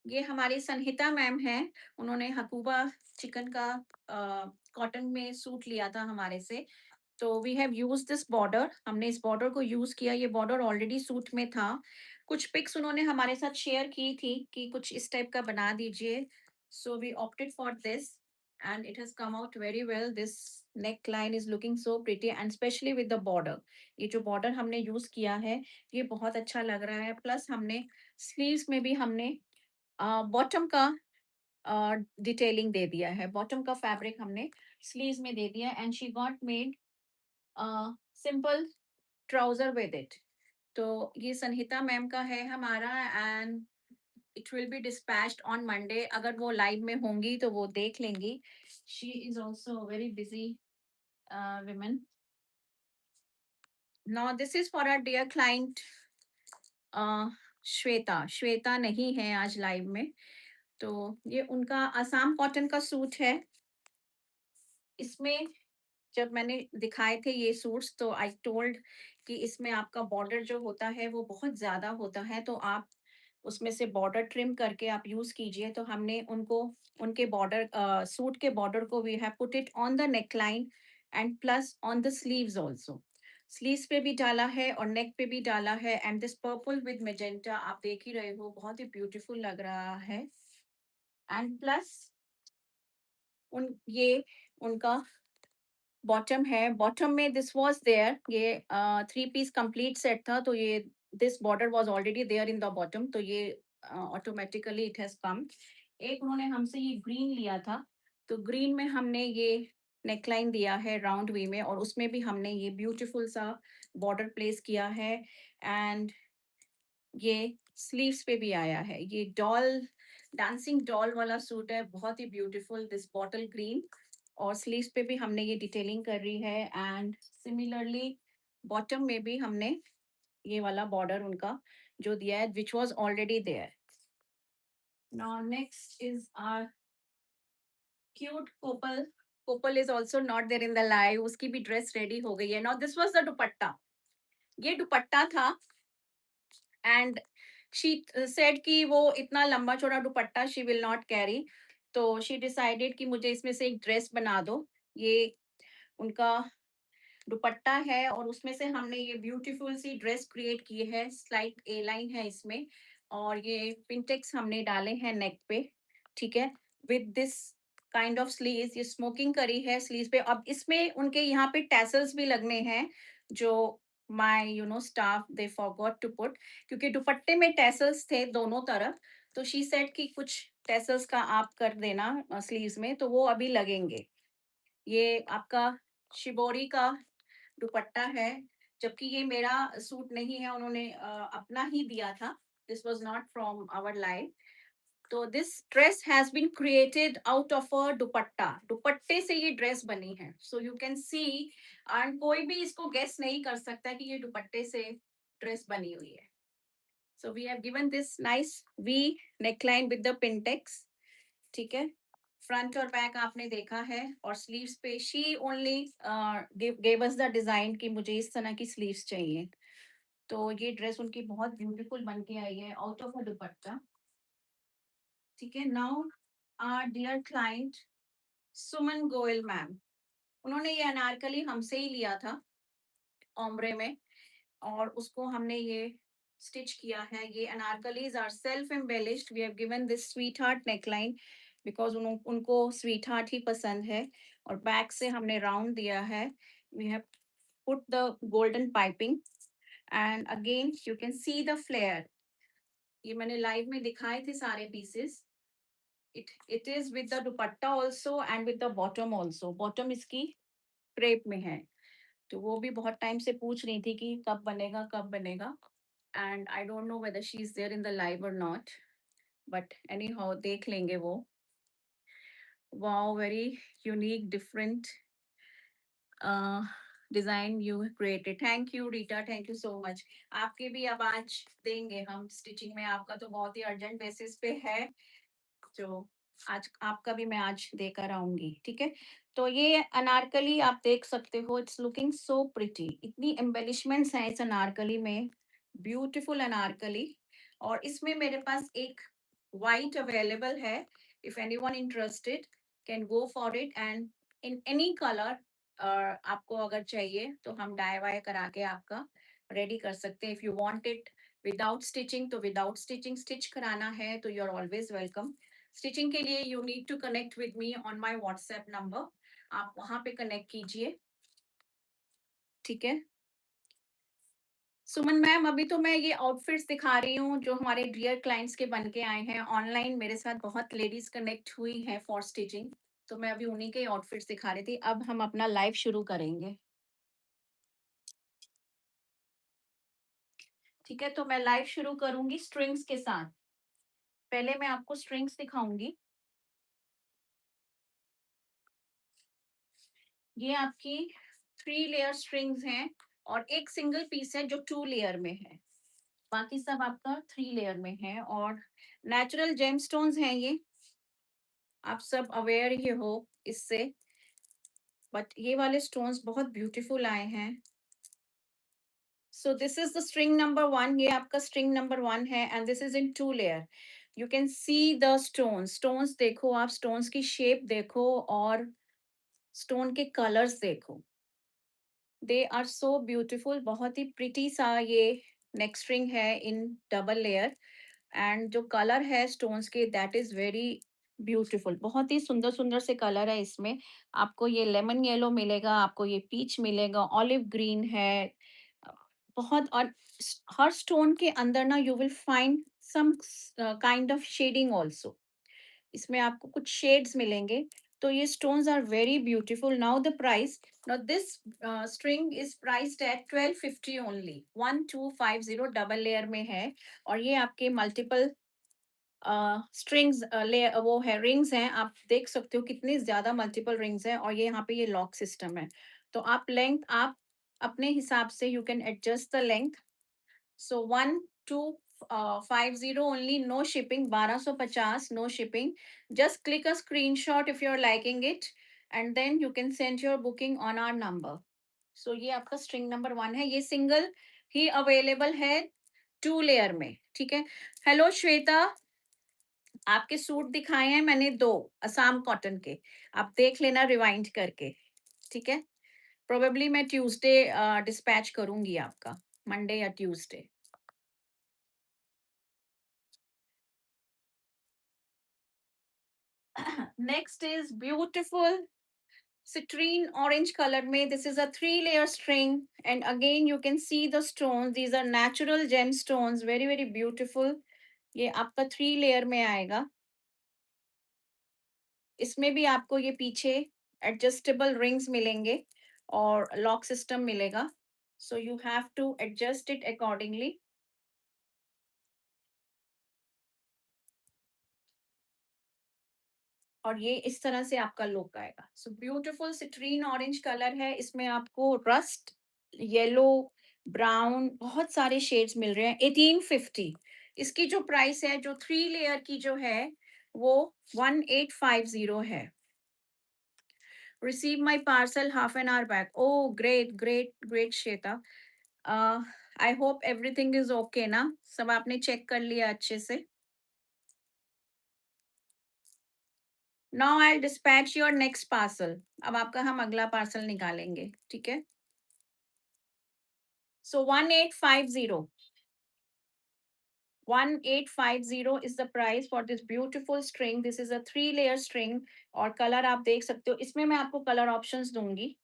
ये हमारी संहिता मैम हैं, उन्होंने हकूबा चिकन का कॉटन में सूट लिया था हमारे से। तो we have used this border, हमने इस बॉर्डर को यूज़ किया, ये बॉर्डर ऑलरेडी सूट में था। कुछ पिक्स उन्होंने हमारे साथ शेयर की थी कि कुछ इस टाइप का बना दीजिए। So we opted for this and it has come out very well. This neckline is looking so pretty and specially with the border. ये जो बॉर्डर हमने यूज़ किया है, ये बहुत अच्छा लग रहा है। प्लस हमने स्लीव्स में भी हमने बॉटम का डिटेलिंग दे दिया है। बॉटम का फैब्रिक हमने स्लीव्स में दे दिया and she got made simple trouser with it. तो ये संहिता मैम का है हमारा and it will be dispatched on Monday. अगर वो लाइव में होंगी तो वो देख लेंगी। She is also very busy women. Now this is for our dear client Shweta. Shweta नहीं है आज लाइव में। तो ये उनका असम कॉटन का सूट है। इसमें जब मैंने दिखाए थे ये सूट्स तो आई टोल्ड कि इसमें आपका बॉर्डर जो होता है वो बहुत ज़्यादा होता है, तो आप उसमें से बॉर्डर ट्रिम करके आप यूज़ कीजिए। तो हमने उनको उनके बॉर्डर सूट के बॉर्डर को we have put it on the neckline and plus on the sleeves also. Sleeves पे भी डाला है और नेक पे भी डाला है and this purple with magenta आप देख ही रहे हो, बहुत ही ब्यूटीफुल लग रहा है। एंड प्लस उन ये उनका बॉटम है। बॉटम में दिस वाज देयर, ये थ्री पीस कंप्लीट सेट था, तो ये this border was already there in the bottom, तो ये ऑटोमेटिकली इट हैज कम। एक उन्होंने हमसे ये ग्रीन लिया था, तो ग्रीन में हमने ये नेकलाइन दिया है राउंड वी में और उसमें भी हमने ये ब्यूटीफुल सा बॉर्डर प्लेस किया है एंड ये स्लीव्स पे भी आया है। ये डॉल डांसिंग डॉल वाला सूट है, बहुत ही ब्यूटीफुल दिस बॉटल ग्रीन। और स्लीव्स पे भी हमने ये डिटेलिंग कर रही है एंड सिमिलरली बॉटम में भी हमने ये वाला बॉर्डर उनका जो दिया है which was already there. Now next is our cute Kopal. Kopal is also not there in the live, उसकी भी ड्रेस रेडी हो गई है। Now this was the dupatta, ये दुपट्टा था एंड शी सेड कि वो इतना लंबा चौड़ा दुपट्टा शी विल नॉट कैरी, तो शी डिसाइडेड कि मुझे इसमें से एक ड्रेस बना दो। ये उनका दुपट्टा है और उसमें से हमने ये ब्यूटीफुल सी ड्रेस क्रिएट की है। स्लाइट ए लाइन है इसमें और ये पिंटेक्स हमने डाले हैं नेक पे, ठीक है, with this kind of sleeves. ये स्मोकिंग करी है स्लीव्स पे। अब इसमें उनके यहाँ पे टैसल्स भी लगने हैं जो my staff they forgot to put, क्योंकि दुपट्टे में टैसल्स थे दोनों तरफ। तो शी सेड कि कुछ टैसल्स का आप कर देना स्लीव्स में, तो वो अभी लगेंगे। ये आपका शिबोरी का दुपट्टा है, जबकि ये मेरा सूट नहीं है, उन्होंने अपना ही दिया था। This was not from our line. तो this dress has been created out of a dupatta. दुपट्टे से ये ड्रेस बनी है, so you can see and कोई भी इसको गेस नहीं कर सकता कि ये दुपट्टे से ड्रेस बनी हुई है। So we have given this nice V neckline with the pintucks, ठीक है। फ्रंट और बैक आपने देखा है और स्लीव्स पे she only gave us the design कि मुझे इस तरह की स्लीव्स चाहिए। तो ये ड्रेस उनकी बहुत ब्यूटीफुल बन के आई है आउट ऑफ अ दुपट्टा, ठीक है। Now our dear client Suman Goyal ma'am, उन्होंने ये अनारकली हमसे ही लिया था ओम्ब्रे में और उसको हमने ये स्टिच किया है। ये anarkalis are self embellished. We have given this sweetheart neckline because उनको स्वीट हार्ट ही पसंद है। और बैक से हमने राउंड दिया है। We have put the golden piping and again you can see the flare. ये मैंने लाइव में दिखाए थे सारे pieces. It is with the dupatta also and with the bottom also. Bottom इसकी क्रेप में है, तो वो भी बहुत टाइम से पूछ रही थी कि कब बनेगा कब बनेगा। And I don't know whether she is there in the live और नॉट, बट एनी हाउ देख लेंगे वो। Wow, very unique different design you created. Thank you Rita, thank you so much. आपके भी अब आज देंगे हम स्टिचिंग में, आपका तो बहुत ही अर्जेंट बेसिस पे है, जो आज आपका भी मैं आज देकर आऊंगी, ठीक है। तो ये अनारकली आप देख सकते हो, इट्स लुकिंग सो प्रिटी। इतनी एम्बेलिशमेंट्स हैं इस अनारकली में, ब्यूटीफुल अनारकली। और इसमें मेरे पास एक वाइट अवेलेबल है, if anyone interested can go for it, and in any colour आपको अगर चाहिए तो हम डाई वाई करा के आपका रेडी कर सकते हैं। If you want it without stitching तो विदाउट स्टिचिंग, स्टिच कराना है तो you are always welcome. Stitching के लिए you need to connect with me on my WhatsApp number, आप वहां पे कनेक्ट कीजिए, ठीक है। सुमन मैम, अभी तो मैं ये आउटफिट्स दिखा रही हूँ जो हमारे डियर क्लाइंट्स के बन के आए हैं। ऑनलाइन मेरे साथ बहुत लेडीज कनेक्ट हुई हैं फॉर स्टिचिंग, तो मैं अभी उन्हीं के आउटफिट्स दिखा रही थी। अब हम अपना लाइव शुरू करेंगे, ठीक है। तो मैं लाइव शुरू करूंगी स्ट्रिंग्स के साथ। पहले मैं आपको स्ट्रिंग्स दिखाऊंगी। ये आपकी 3 लेयर स्ट्रिंग्स हैं, और एक सिंगल पीस है जो 2 लेयर में है। बाकी सब आपका 3 लेयर में है, और नेचुरल जेमस्टोन्स हैं ये, आप सब अवेयर ही हो इससे। बट ये वाले स्टोन्स बहुत ब्यूटीफुल आए हैं। सो this is the string number 1, ये आपका स्ट्रिंग नंबर 1 है, and this is in 2 layer. You can see the stones, stones देखो आप, स्टोन्स की शेप देखो, और स्टोन के कलर्स देखो, दे आर सो ब्यूटीफुल। बहुत ही प्रिटी सा ये नेक स्ट्रिंग है इन डबल लेयर, एंड जो कलर है स्टोन्स के, दैट इज वेरी ब्यूटीफुल। बहुत ही सुंदर सुंदर से कलर है इसमें। आपको ये लेमन येलो मिलेगा, आपको ये पीच मिलेगा, ऑलिव ग्रीन है, अ, बहुत। और हर स्टोन के अंदर ना you will find some kind of shading also, इसमें आपको कुछ शेड्स मिलेंगे। तो ये stones are very beautiful. Now the price, now this string is priced at 1250 only. 1250 double layer में है, और ये आपके मल्टीपल स्ट्रिंग्स ले वो है, रिंग्स हैं। आप देख सकते हो कितनी ज्यादा मल्टीपल रिंग्स हैं, और ये यहाँ पे ये लॉक सिस्टम है। तो आप लेंथ आप अपने हिसाब से you can adjust the length. So 1250 only, no shipping, 1250 no shipping. Just click a screenshot if you are liking it, and then you can send your booking on our number. So ये आपका string number 1 है, ये single ही available है 2 layer में, ठीक है। Hello Shweta, आपके suit दिखाए हैं मैंने 2 असम कॉटन के, आप देख लेना रिवाइंड करके, ठीक है। प्रोबेबली मैं ट्यूसडे डिस्पैच करूंगी आपका, मंडे या Tuesday. Next is beautiful citrine orange color में, this is a 3 layer string, and again you can see the stones, these are natural gemstones, very very beautiful। ये आपका 3 लेयर में आएगा। इसमें भी आपको ये पीछे एडजस्टेबल रिंग्स मिलेंगे, और लॉक सिस्टम मिलेगा, so you have to adjust it accordingly. और ये इस तरह से आपका लुक आएगा। So beautiful citrine orange colour है, इसमें आपको रस्ट येलो, ब्राउन, बहुत सारे शेड्स मिल रहे हैं। 1850 इसकी जो प्राइस है, जो 3 लेयर की जो है वो 1850 है। Receive my parcel half an hour back, oh great great great Shweta. I hope everything is okay ना, सब आपने चेक कर लिया अच्छे से। Now I dispatch your next parcel, अब आपका हम अगला पार्सल निकालेंगे, ठीक है। So 1850, 1850 is the price for this beautiful string, this is a 3 layer string। और कलर आप देख सकते हो, इसमें मैं आपको कलर ऑप्शंस दूंगी,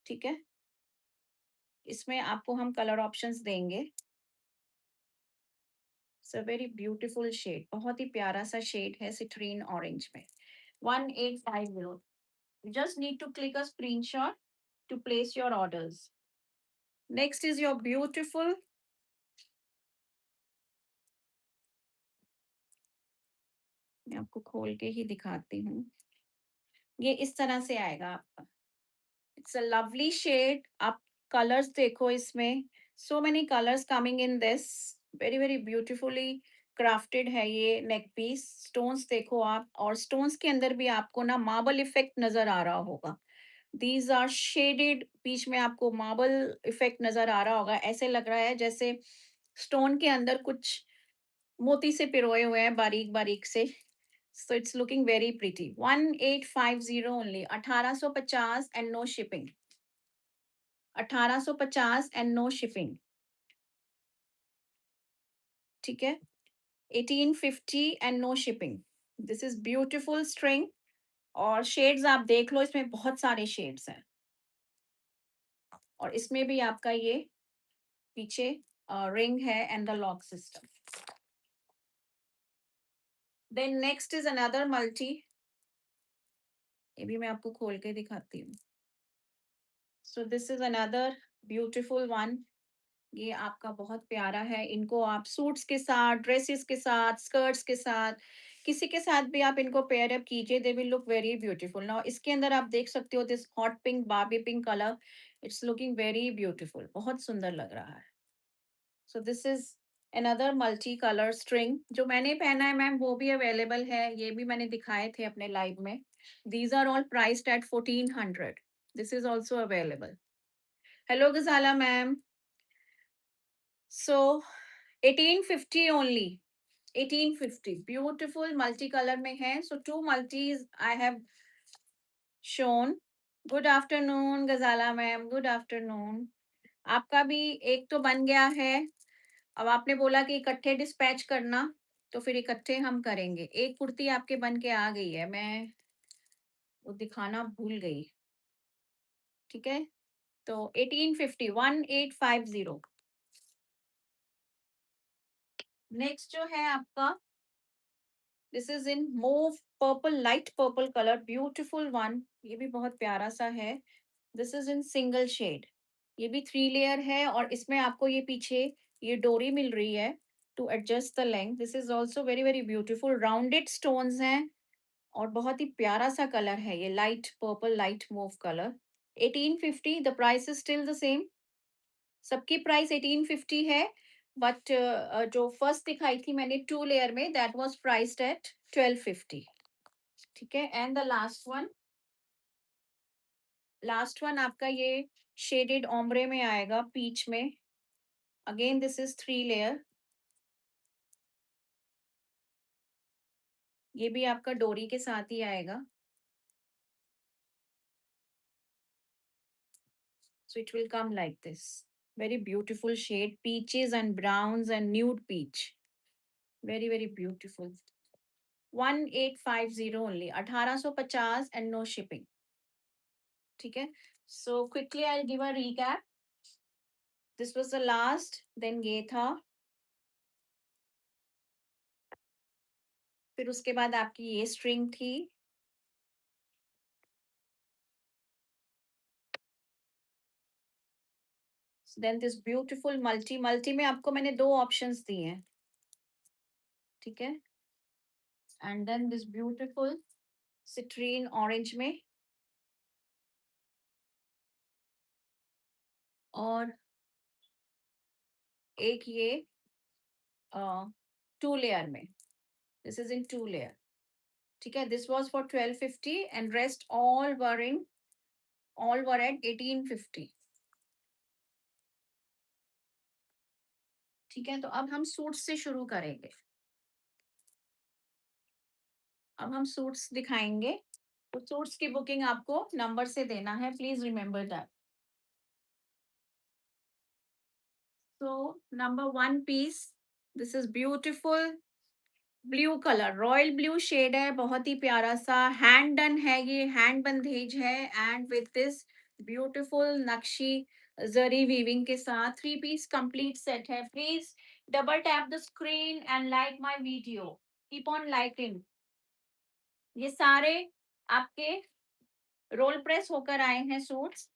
ठीक है। इसमें आपको हम कलर ऑप्शंस देंगे। It's a very beautiful shade, बहुत ही प्यारा सा शेड है सिट्रीन ऑरेंज में। 1850, you just need to click a screenshot to place your orders। Next is your beautiful, मैं आपको खोल के ही दिखाती हूँ। ये इस तरह से आएगा आपका। इट्स अ लवली शेड, आप कलर्स देखो इसमें, so many colours coming in this, very very beautifully crafted है ये नेक पीस। स्टोन्स देखो आप, और स्टोन्स के अंदर भी आपको ना मार्बल इफेक्ट नजर आ रहा होगा। दीज आर शेडेड, बीच में आपको मार्बल इफेक्ट नजर आ रहा होगा, ऐसे लग रहा है जैसे स्टोन के अंदर कुछ मोती से पिरोए हुए हैं बारीक बारीक से. So it's looking very pretty. 1850 only. 1850 and no shipping. 1850 and no shipping. ठीक है. 1850 and no shipping. This is beautiful string. और शेड्स आप देख लो, इसमें बहुत सारे शेड्स हैं. और इसमें भी आपका ये पीछे रिंग है and the lock system. Then next is another multi. ये भी मैं आपको खोल के दिखाती हूँ. So this is another beautiful one. ये आपका बहुत प्यारा है. इनको आप सूट्स के साथ, ड्रेसेस के साथ, स्कर्ट्स के साथ, किसी के साथ भी आप इनको पेयर अप कीजिए. They will look very beautiful. Now इसके अंदर आप देख सकते हो this hot pink, Babi pink colour. It's looking very beautiful. बहुत सुंदर लग रहा है. So this is another multi colour string. जो मैंने पहना है मैम वो भी अवेलेबल है. ये भी मैंने दिखाए थे अपने लाइव में. These are all priced at 1400. This is also available. Hello Ghazala ma'am. So 1850 only. 1850. Beautiful multicolor में है. So two multis I have shown. Good afternoon, Gazala ma'am. Good afternoon. आपका भी एक तो बन गया है. अब आपने बोला कि इकट्ठे डिस्पैच करना, तो फिर इकट्ठे हम करेंगे. एक कुर्ती आपके बन के आ गई है. मैं वो दिखाना भूल गई. ठीक है. तो 1850, 1850. नेक्स्ट जो है आपका, this is in mauve purple, light purple colour. Beautiful one. ये भी बहुत प्यारा सा है. This is in single shade. ये भी 3 लेयर है और इसमें आपको ये पीछे ये डोरी मिल रही है to adjust the length. This is also very very beautiful. Rounded stones हैं और बहुत ही प्यारा सा कलर है ये, light purple, light mauve colour. 1850. The price is still the same. सबकी प्राइस 1850 है. बट जो फर्स्ट दिखाई थी मैंने 2 लेयर में, दैट वाज प्राइस्ड एट 1250. ठीक है. And the last one, last one आपका ये शेडेड ओम्ब्रे में आएगा, पीच में. Again this is 3 layer. ये भी आपका डोरी के साथ ही आएगा. So it will come like this. Very beautiful shade, peaches and browns and nude peach. Very very beautiful. 1850 only. 1850 and no shipping. ठीक है. So quickly I give a recap. This was the last. Then ये था. फिर उसके बाद आपकी ये string थी. Then this beautiful multi. Multi में आपको मैंने दो ऑप्शंस दिए हैं. ठीक है. And then this beautiful citrine orange में. और एक ये 2 लेयर में. This is in 2 layer. ठीक है. This was for 1250 and rest all were at 1850. ठीक है. तो अब हम सूट्स से शुरू करेंगे. अब हम सूट्स दिखाएंगे. तो सूट्स की बुकिंग आपको नंबर से देना है. Please remember that. So number 1 piece. This is beautiful blue colour, royal blue shade है. बहुत ही प्यारा सा हैंड डन है. ये हैंड बंदेज है एंड विद दिस ब्यूटीफुल नक्शी जरी वीविंग के साथ. 3 पीस कंप्लीट सेट है. Please double tap the screen and like my video. Keep on liking. ये सारे आपके रोल प्रेस होकर आए हैं suits.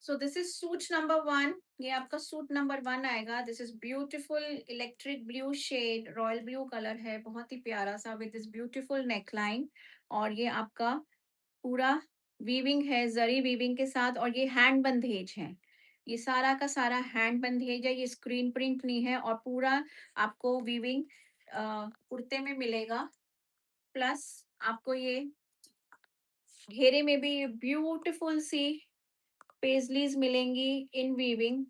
So this is suit number 1. ये आपका सूट नंबर 1 आएगा. This is beautiful electric blue shade, royal blue colour है. बहुत ही प्यारा सा विद दिस ब्यूटीफुल नेकलाइन. और ये आपका पूरा वीविंग है, जरी वीविंग के साथ. और ये हैंड बंदेज है. ये सारा का सारा हैंड बंधेज है, ये स्क्रीन प्रिंट नहीं है और पूरा आपको वीविंग कुर्ते में मिलेगा। प्लस आपको ये घेरे में भी ब्यूटीफुल सी पेजलीज मिलेंगी इन वीविंग।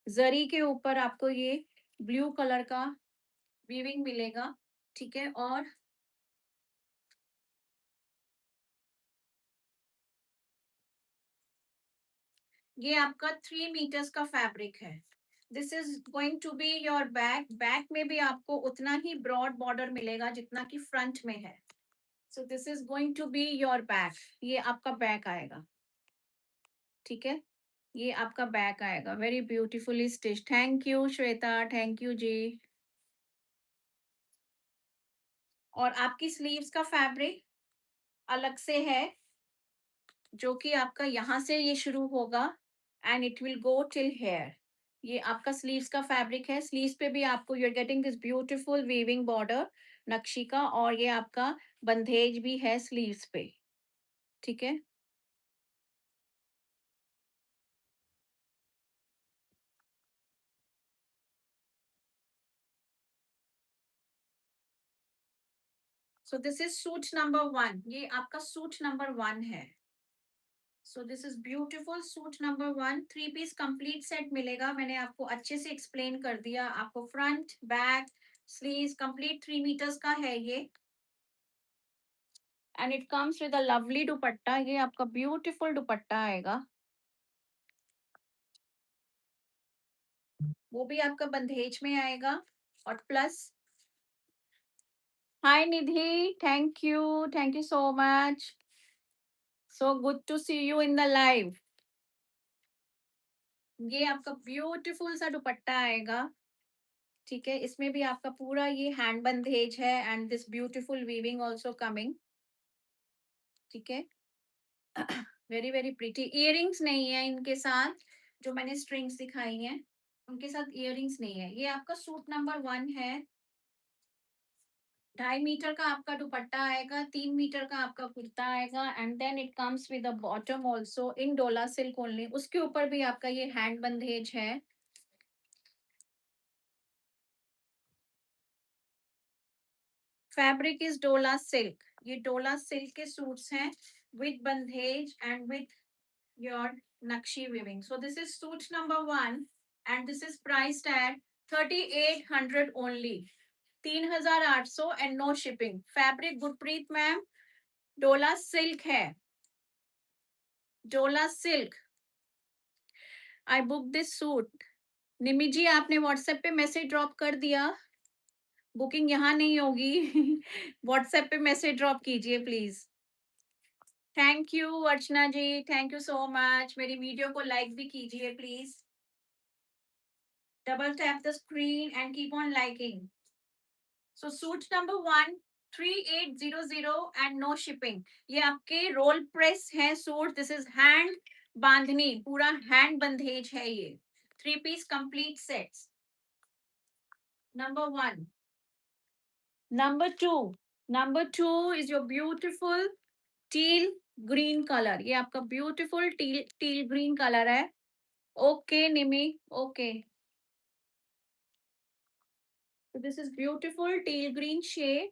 जरी के ऊपर आपको ये ब्लू कलर का वीविंग मिलेगा, ठीक है। और ये आपका 3 मीटर्स का फैब्रिक है। This is going to be your back. Back में भी आपको उतना ही ब्रॉड बॉर्डर मिलेगा जितना कि फ्रंट में है। So this is going to be your back. ये आपका बैक आएगा, ठीक है। ये आपका बैक आएगा, very beautifully stitch. Thank you Shweta, thank you ji. और आपकी स्लीव्स का फैब्रिक अलग से है, जो कि आपका यहाँ से ये शुरू होगा and it will go till here. ये आपका स्लीव्स का फैब्रिक है। स्लीव्स पे भी आपको you are getting this beautiful weaving border नक्शी का, और ये आपका बंधेज भी है स्लीव्स पे, ठीक है। So this is suit number 1। ये आपका सूट नंबर 1 है। So this is beautiful suit number 1। 3 piece complete set मिलेगा। मैंने आपको अच्छे से एक्सप्लेन कर दिया। आपको front back sleeves complete 3 metres का है ये, and it comes with a lovely dupatta. ये आपका ब्यूटीफुल दुपट्टा आएगा, वो भी आपका बंधेज में आएगा। और plus hi Nidhi, thank you so much, so good to see you in the live. ये आपका ब्यूटीफुल सा दुपट्टा आएगा, ठीक है। इसमें भी आपका पूरा ये हैंड बंधेज है and this beautiful weaving also coming, ठीक है। Very very pretty. इयररिंग्स नहीं है इनके साथ, जो मैंने स्ट्रिंग्स दिखाई हैं उनके साथ इयररिंग्स नहीं है। ये आपका सूट नंबर 1 है। 2.5 मीटर का आपका दुपट्टा आएगा, 3 मीटर का आपका कुर्ता आएगा, and then it comes with a bottom also in dola silk only. उसके ऊपर भी आपका ये हैंड बंधेज है। फैब्रिक इज डोला सिल्क। ये डोला सिल्क के सूट्स हैं with bandhej and with your नक्शी weaving. So this is suit number 1 and this is priced at 3800 only. 3800 and no shipping. Fabric Gurpreet ma'am, डोला सिल्क है, Dola silk. I book this suit. Nimi ji आपने WhatsApp पे message drop कर दिया, booking यहाँ नहीं होगी। WhatsApp पे मैसेज ड्रॉप कीजिए please. Thank you Archana ji, thank you so much. मेरी वीडियो को लाइक भी कीजिए please. Double tap the screen and keep on liking. So suit number 1 3800 and no shipping. ये आपके रोल प्रेस है suit. This is hand bandhani, पूरा hand bandhej है ये। 3 piece complete sets. Number 1। Number 2 is your beautiful teal green colour. ये आपका beautiful teal teal green colour है। Okay Nimi, okay. So this is beautiful teal green shade.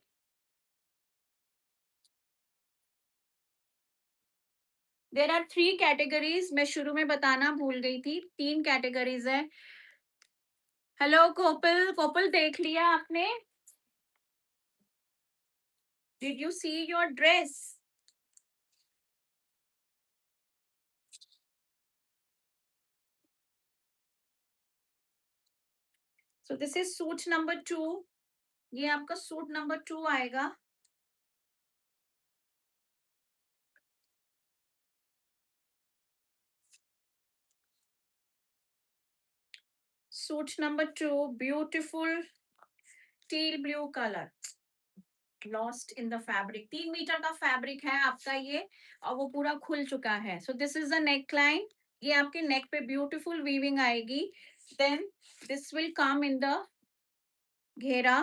There are 3 categories. मैं शुरू में बताना भूल गई थी, 3 कैटेगरीज है। हेलो कोपल, कोपल देख लिया आपने? Did you see your dress? So this is suit number 2। ये आपका सूट नंबर 2 आएगा। Suit number 2 beautiful teal blue colour, lost in the fabric. 3 metre का फैब्रिक है आपका ये, और वो पूरा खुल चुका है। So this is the neck line. ये आपके नेक पे ब्यूटीफुल वीविंग आएगी। Then this will come in the घेरा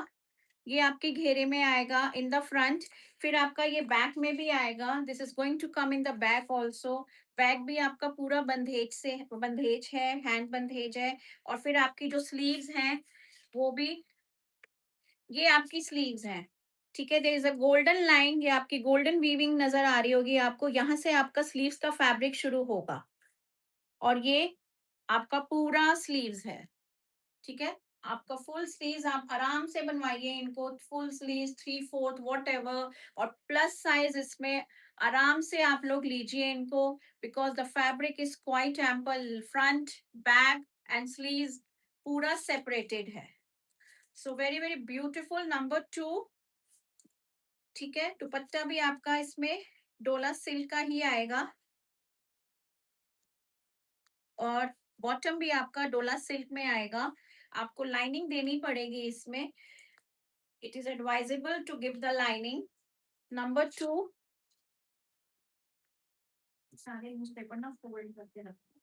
ये आपके घेरे में आएगा इन द फ्रंट। फिर आपका ये बैक में भी आएगा, this is going to come in the back also. Back भी आपका पूरा बंधेज है, हैंड बंधेज है। और फिर आपकी जो स्लीव्स हैं वो भी, ये आपकी स्लीव्स हैं। ठीक है, there is a golden line, ये आपकी गोल्डन वीविंग नजर आ रही होगी आपको, यहाँ से आपका स्लीव्स का फैब्रिक शुरू होगा। और ये आपका पूरा स्लीव्स है। ठीक है, आपका फुल स्लीव्स आप आराम से बनवाइए इनको, फुल स्लीव्स 3/4 वॉट एवर। और प्लस साइज इसमें आराम से आप लोग लीजिए इनको, because the fabric is quite ample, front back and sleeves पूरा सेपरेटेड है। So very very beautiful. Number 2। ठीक है, दुपट्टा भी आपका इसमें डोला सिल्क का ही आएगा, और बॉटम भी आपका डोला सिल्क में आएगा। आपको लाइनिंग देनी पड़ेगी इसमें, it is advisable to give the lining. Number 2, सारे न्यूज़पेपर ना फोल्ड करके रखो।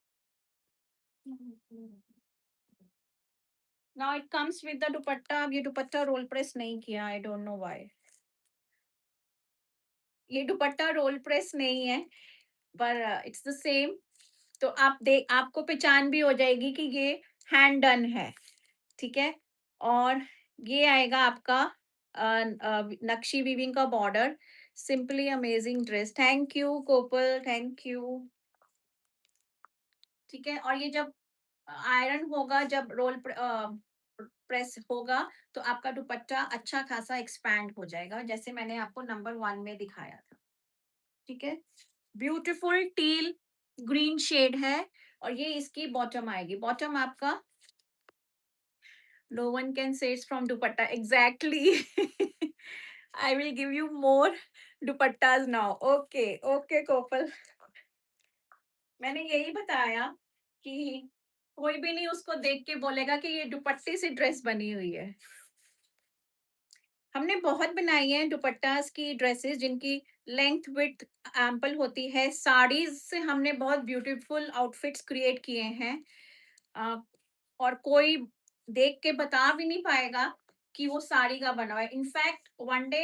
Now it comes with the दुपट्टा। अब ये दुपट्टा रोल प्रेस नहीं किया, आई डोंट नो व्हाई। ये दुपट्टा रोल प्रेस नहीं है, पर इट्स द सेम। तो आप देख, आपको पहचान भी हो जाएगी कि ये हैंड डन है। ठीक है, और ये आएगा आपका नक्शी वीविंग का border. Simply amazing dress. Thank you कोपल, थैंक यू। ठीक है, और ये जब आयरन होगा, जब प्रेस होगा, तो आपका दुपट्टा अच्छा खासा एक्सपैंड हो जाएगा, जैसे मैंने आपको नंबर 1 में दिखाया था। ठीक है, ब्यूटीफुल टील ग्रीन शेड है, और ये इसकी बॉटम आएगी। बॉटम आपका, no one can say it's from dupatta, exactly. I will give you more dupattas now. Okay okay Kopal, मैंने यही बताया कि कोई भी नहीं उसको देख के बोलेगा कि ये दुपट्टे से ड्रेस बनी हुई है। हमने बहुत बनाई है दुपट्टास की ड्रेसेस, जिनकी लेंथ विड्थ एम्पल होती है। साड़ीज से हमने बहुत ब्यूटीफुल आउटफिट्स क्रिएट किए हैं। अ, और कोई देख के बता भी नहीं पाएगा कि वो साड़ी का बना हुआ है। इनफैक्ट वन डे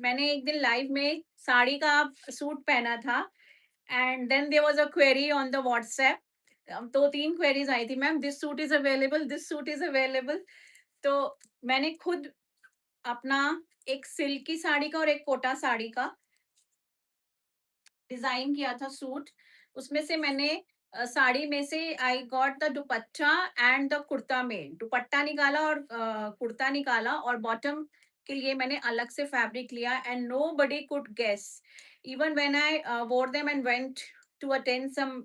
मैंने एक दिन लाइव में साड़ी का सूट पहना था, and then there was a query on the WhatsApp. दो तीन क्वेरीज आई थी, ma'am this suit is available, this suit is available. तो मैंने खुद अपना एक सिल्क की साड़ी का और एक कोटा साड़ी का डिजाइन किया था सूट। उसमें से मैंने साड़ी में से I got the dupatta and the kurta में दुपट्टा निकाला, और कुर्ता निकाला, और बॉटम के लिए मैंने अलग से फैब्रिक लिया, and nobody could guess. Even when I wore them and went to attend some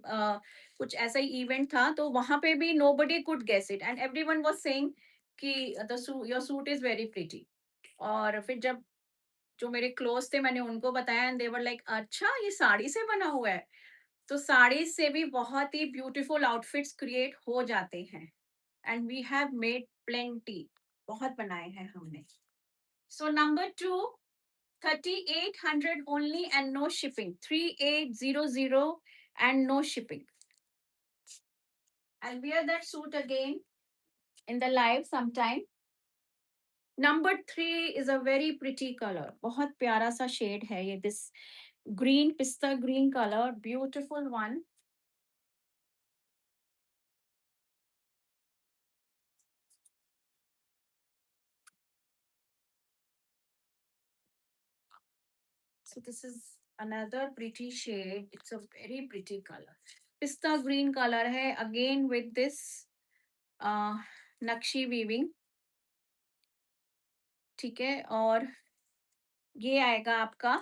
कुछ ऐसा ही इवेंट था, तो वहां पे भी nobody could guess it, and everyone was saying कि the your suit is very pretty. और फिर जब जो मेरे क्लोज थे, मैंने उनको बताया, एंड दे वर लाइक, अच्छा ये साड़ी से बना हुआ है। तो साड़ी से भी बहुत ही ब्यूटीफुल आउटफिट्स क्रिएट हो जाते हैं, and we have made plenty, बहुत बनाए हैं हमने। So number 2, 3800 only and no shipping, 3800 and no shipping. I'll wear that suit again in the live sometime. Number 3 is a very pretty color, बहुत प्यारा सा शेड है ये, this green, pista green color, beautiful one. So this is another pretty shade, it's a very pretty color, pista green color है, again with this uh, नक्शी weaving। ठीक है, और ये आएगा आपका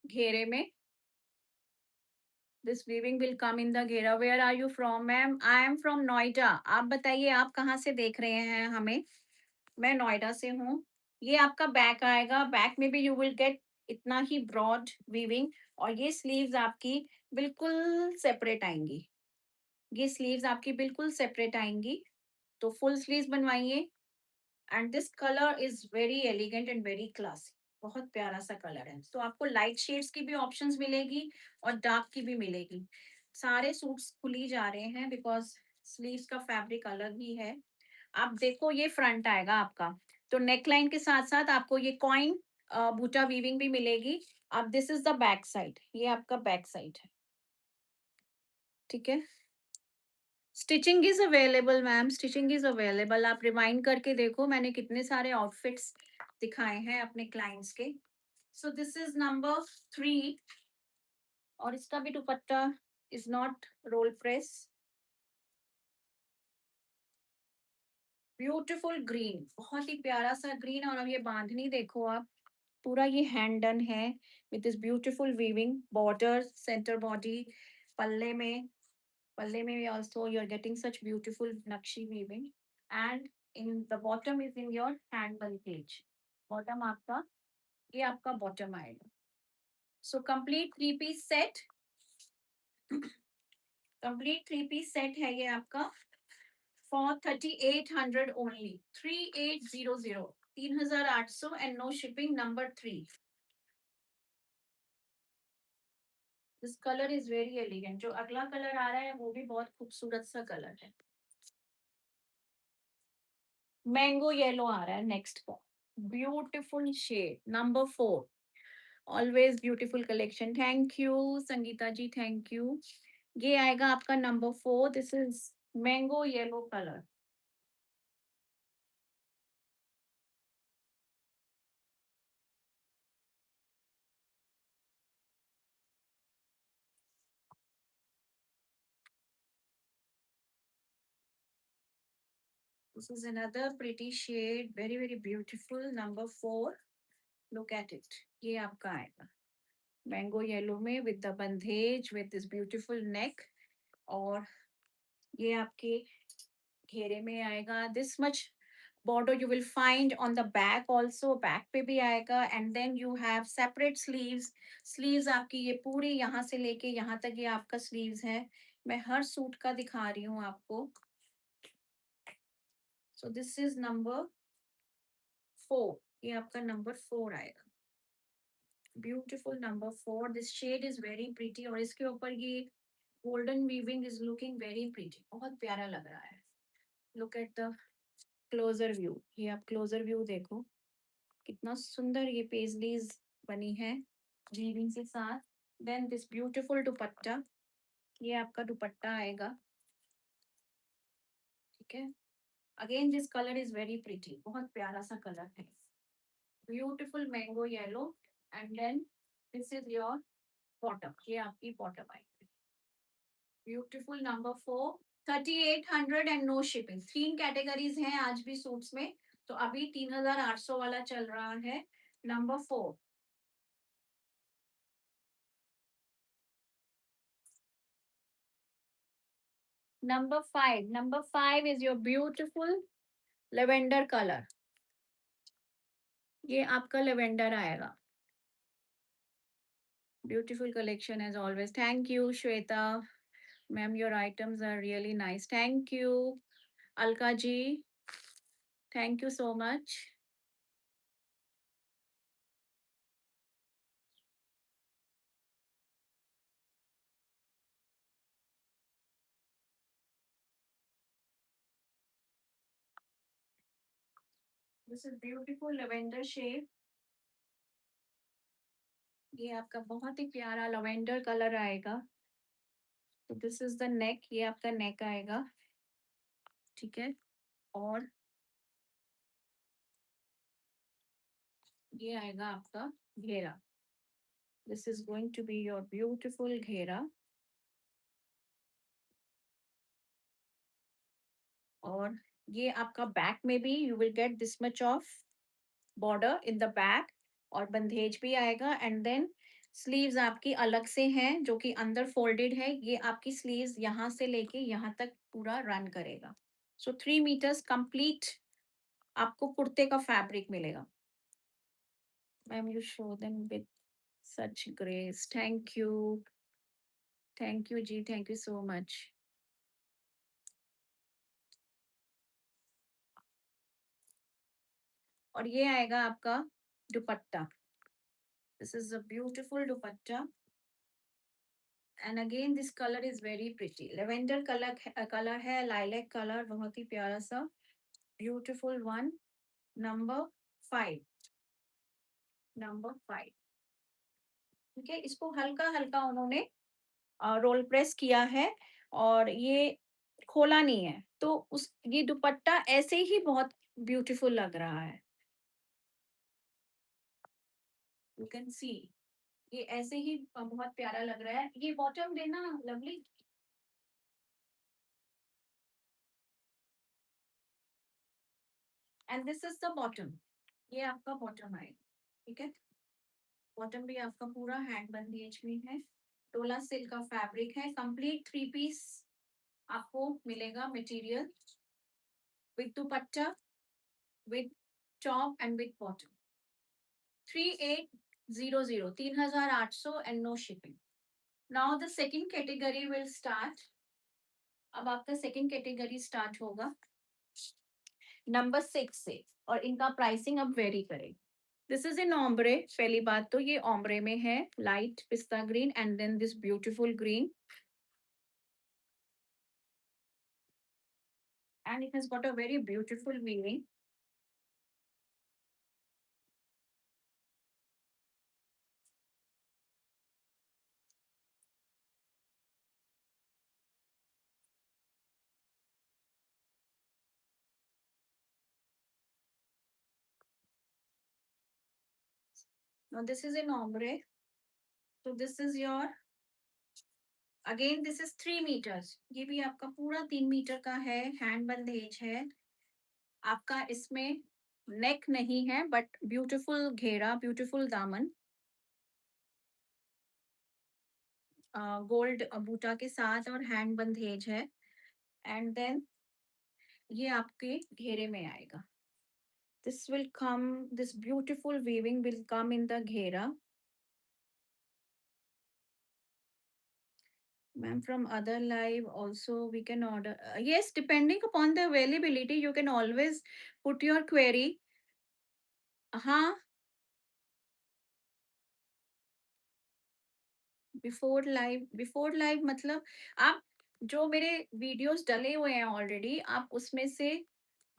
घेरे में, this weaving will come in the घेरा। where are you from ma'am? I am from Noida. आप बताइए आप कहाँ से देख रहे हैं हमें? मैं नोएडा से हूँ। ये आपका बैक आएगा, बैक में भी यू विल गेट इतना ही ब्रॉड वीविंग, और ये स्लीव्स आपकी बिल्कुल सेपरेट आएंगी। ये स्लीव्स आपकी बिल्कुल सेपरेट आएंगी, तो फुल स्लीव्स बनवाइए। And this colour is very elegant and very classy, बहुत प्यारा सा कलर है। तो आपको लाइट शेड्स की भी ऑप्शंस मिलेगी, और डार्क की भी मिलेगी। सारे सूट्स खुली जा रहे हैं, बिकॉज स्लीव्स का फैब्रिक अलग ही है। आप देखो ये फ्रंट आएगा आपका। तो नेकलाइन के साथ-साथ आपको ये कॉइन बूटा वीविंग भी मिलेगी। अब this is the back side, ये आपका बैक साइड है, ठीक है? Stitching is available ma'am, stitching is available. आप रिवाइंड करके देखो मैंने कितने सारे आउटफिट्स दिखाए हैं अपने क्लाइंट्स के। सो दिस इज़ नंबर 3 और इसका भी दुपट्टा is not role press. Beautiful green, बहुत ही प्यारा सा ग्रीन और अब ये बांधनी देखो आप, पूरा ये हैंड डन है with this beautiful weaving border, centre body, पल्ले में पल्ले में भी also you are getting such beautiful नक्शी weaving and in the bottom is in your hand bandage, bottom आपका, ये आपका bottom आएगा। So complete three piece set है ये आपका for 3800 only, 3800, 3800 and no shipping, number 3। This colour is very elegant. जो अगला colour आ रहा है वो भी बहुत खूबसूरत सा कलर है, मैंगो येलो आ रहा है नेक्स्ट का, beautiful shade number 4। Always beautiful collection, thank you Sangeeta ji, thank you. ये आएगा आपका number 4, this is mango yellow colour. This is another pretty shade, very very beautiful, number 4। Look at it, ये आपका आएगा mango yellow में with the bandhej with this beautiful neck, और ये आपके घेरे में आएगा। This much border you will find on the back also, back पे भी आएगा, and then you have separate sleeves। sleeves आपकी ये पूरी यहाँ से लेके यहाँ तक ये आपका sleeves है। मैं हर सूट का दिखा रही हूँ आपको। so this is number 4, ये आपका number 4 आएगा, beautiful number 4। this shade is very pretty और इसके ऊपर ये golden weaving is looking very pretty, बहुत प्यारा लग रहा है। look at the closer view, ये आप closer view देखो कितना सुंदर ये पेजलीज बनी है वीविंग के साथ। देन दिस ब्यूटीफुल दुपट्टा, ये आपका दुपट्टा आएगा, ठीक है? Again this colour is very pretty, बहुत प्यारा सा कलर है, beautiful mango yellow. And then this is your bottom, ये आपकी बॉटम आएगी, beautiful number 4, 3800 and no shipping. 3 categories हैं आज भी सूट्स में, तो अभी 3800 वाला चल रहा है, number 4। Number 5 is your beautiful lavender color, ये आपका लेवेंडर आएगा। Beautiful collection as always, thank you Shweta ma'am, your items are really nice, thank you Alka ji, thank you so much। This is beautiful lavender shade, ये आपका बहुत ही प्यारा lavender colour आएगा। तो दिस इज द नेक, ये आपका neck आएगा, ठीक है? और ये आएगा आपका घेरा, this is going to be your beautiful घेरा। और ये आपका बैक में भी you will get this much of border in the back, और बंधेज भी आएगा। एंड देन स्लीव्स आपकी अलग से हैं जो कि अंदर फोल्डेड है, ये आपकी स्लीव्स यहाँ से लेके यहाँ तक पूरा रन करेगा। सो 3 मीटर्स कंप्लीट आपको कुर्ते का फैब्रिक मिलेगा। Ma'am you show them with such grace, thank you ji, thank you so much. और ये आएगा आपका dupatta, this is a beautiful dupatta. And again this colour is very pretty, lavender colour है, लाइलैक कलर, बहुत ही प्यारा सा। Beautiful one, number 5, number 5। ठीक है, इसको हल्का-हल्का उन्होंने रोल प्रेस किया है और ये खोला नहीं है। तो उस ये दुपट्टा ऐसे ही बहुत ब्यूटीफुल लग रहा है। यू कैन सी ये ऐसे ही बहुत प्यारा लग रहा है। ये बॉटम देना lovely. And this is the bottom. ये आपका बॉटम आएगा। ठीक है, बॉटम भी आपका पूरा हैंड बंदेज में है। डोला सिल्क का फैब्रिक है। कंप्लीट थ्री पीस आपको मिलेगा material with dupatta, with top and with bottom. 3800, 3800 and no shipping. Now the second category will start. अब आपका सेकंड कैटेगरी स्टार्ट होगा नंबर 6 से, और इनका प्राइसिंग अब वेरी करेगा। This is in ombre. पहली बात तो ये ऑम्ब्रे में है, light pista green and then this beautiful green, and it has got a very beautiful weaving. Now this is in ombre. So this is your, again this is 3 metres. ये भी आपका पूरा 3 मीटर का है, हैंड बंदेज है आपका। इसमें नेक नहीं है बट ब्यूटीफुल घेरा, ब्यूटीफुल दामन, गोल्ड बूटा के साथ और हैंड बंदेज है। एंड देन ये आपके घेरे में आएगा। This will come, this beautiful weaving will come in the घेरा। Ma'am, from other live also we can order. Yes, depending upon the availability, you can always put your query. हाँ, before live मतलब आप जो मेरे videos डले हुए हैं already, आप उसमें से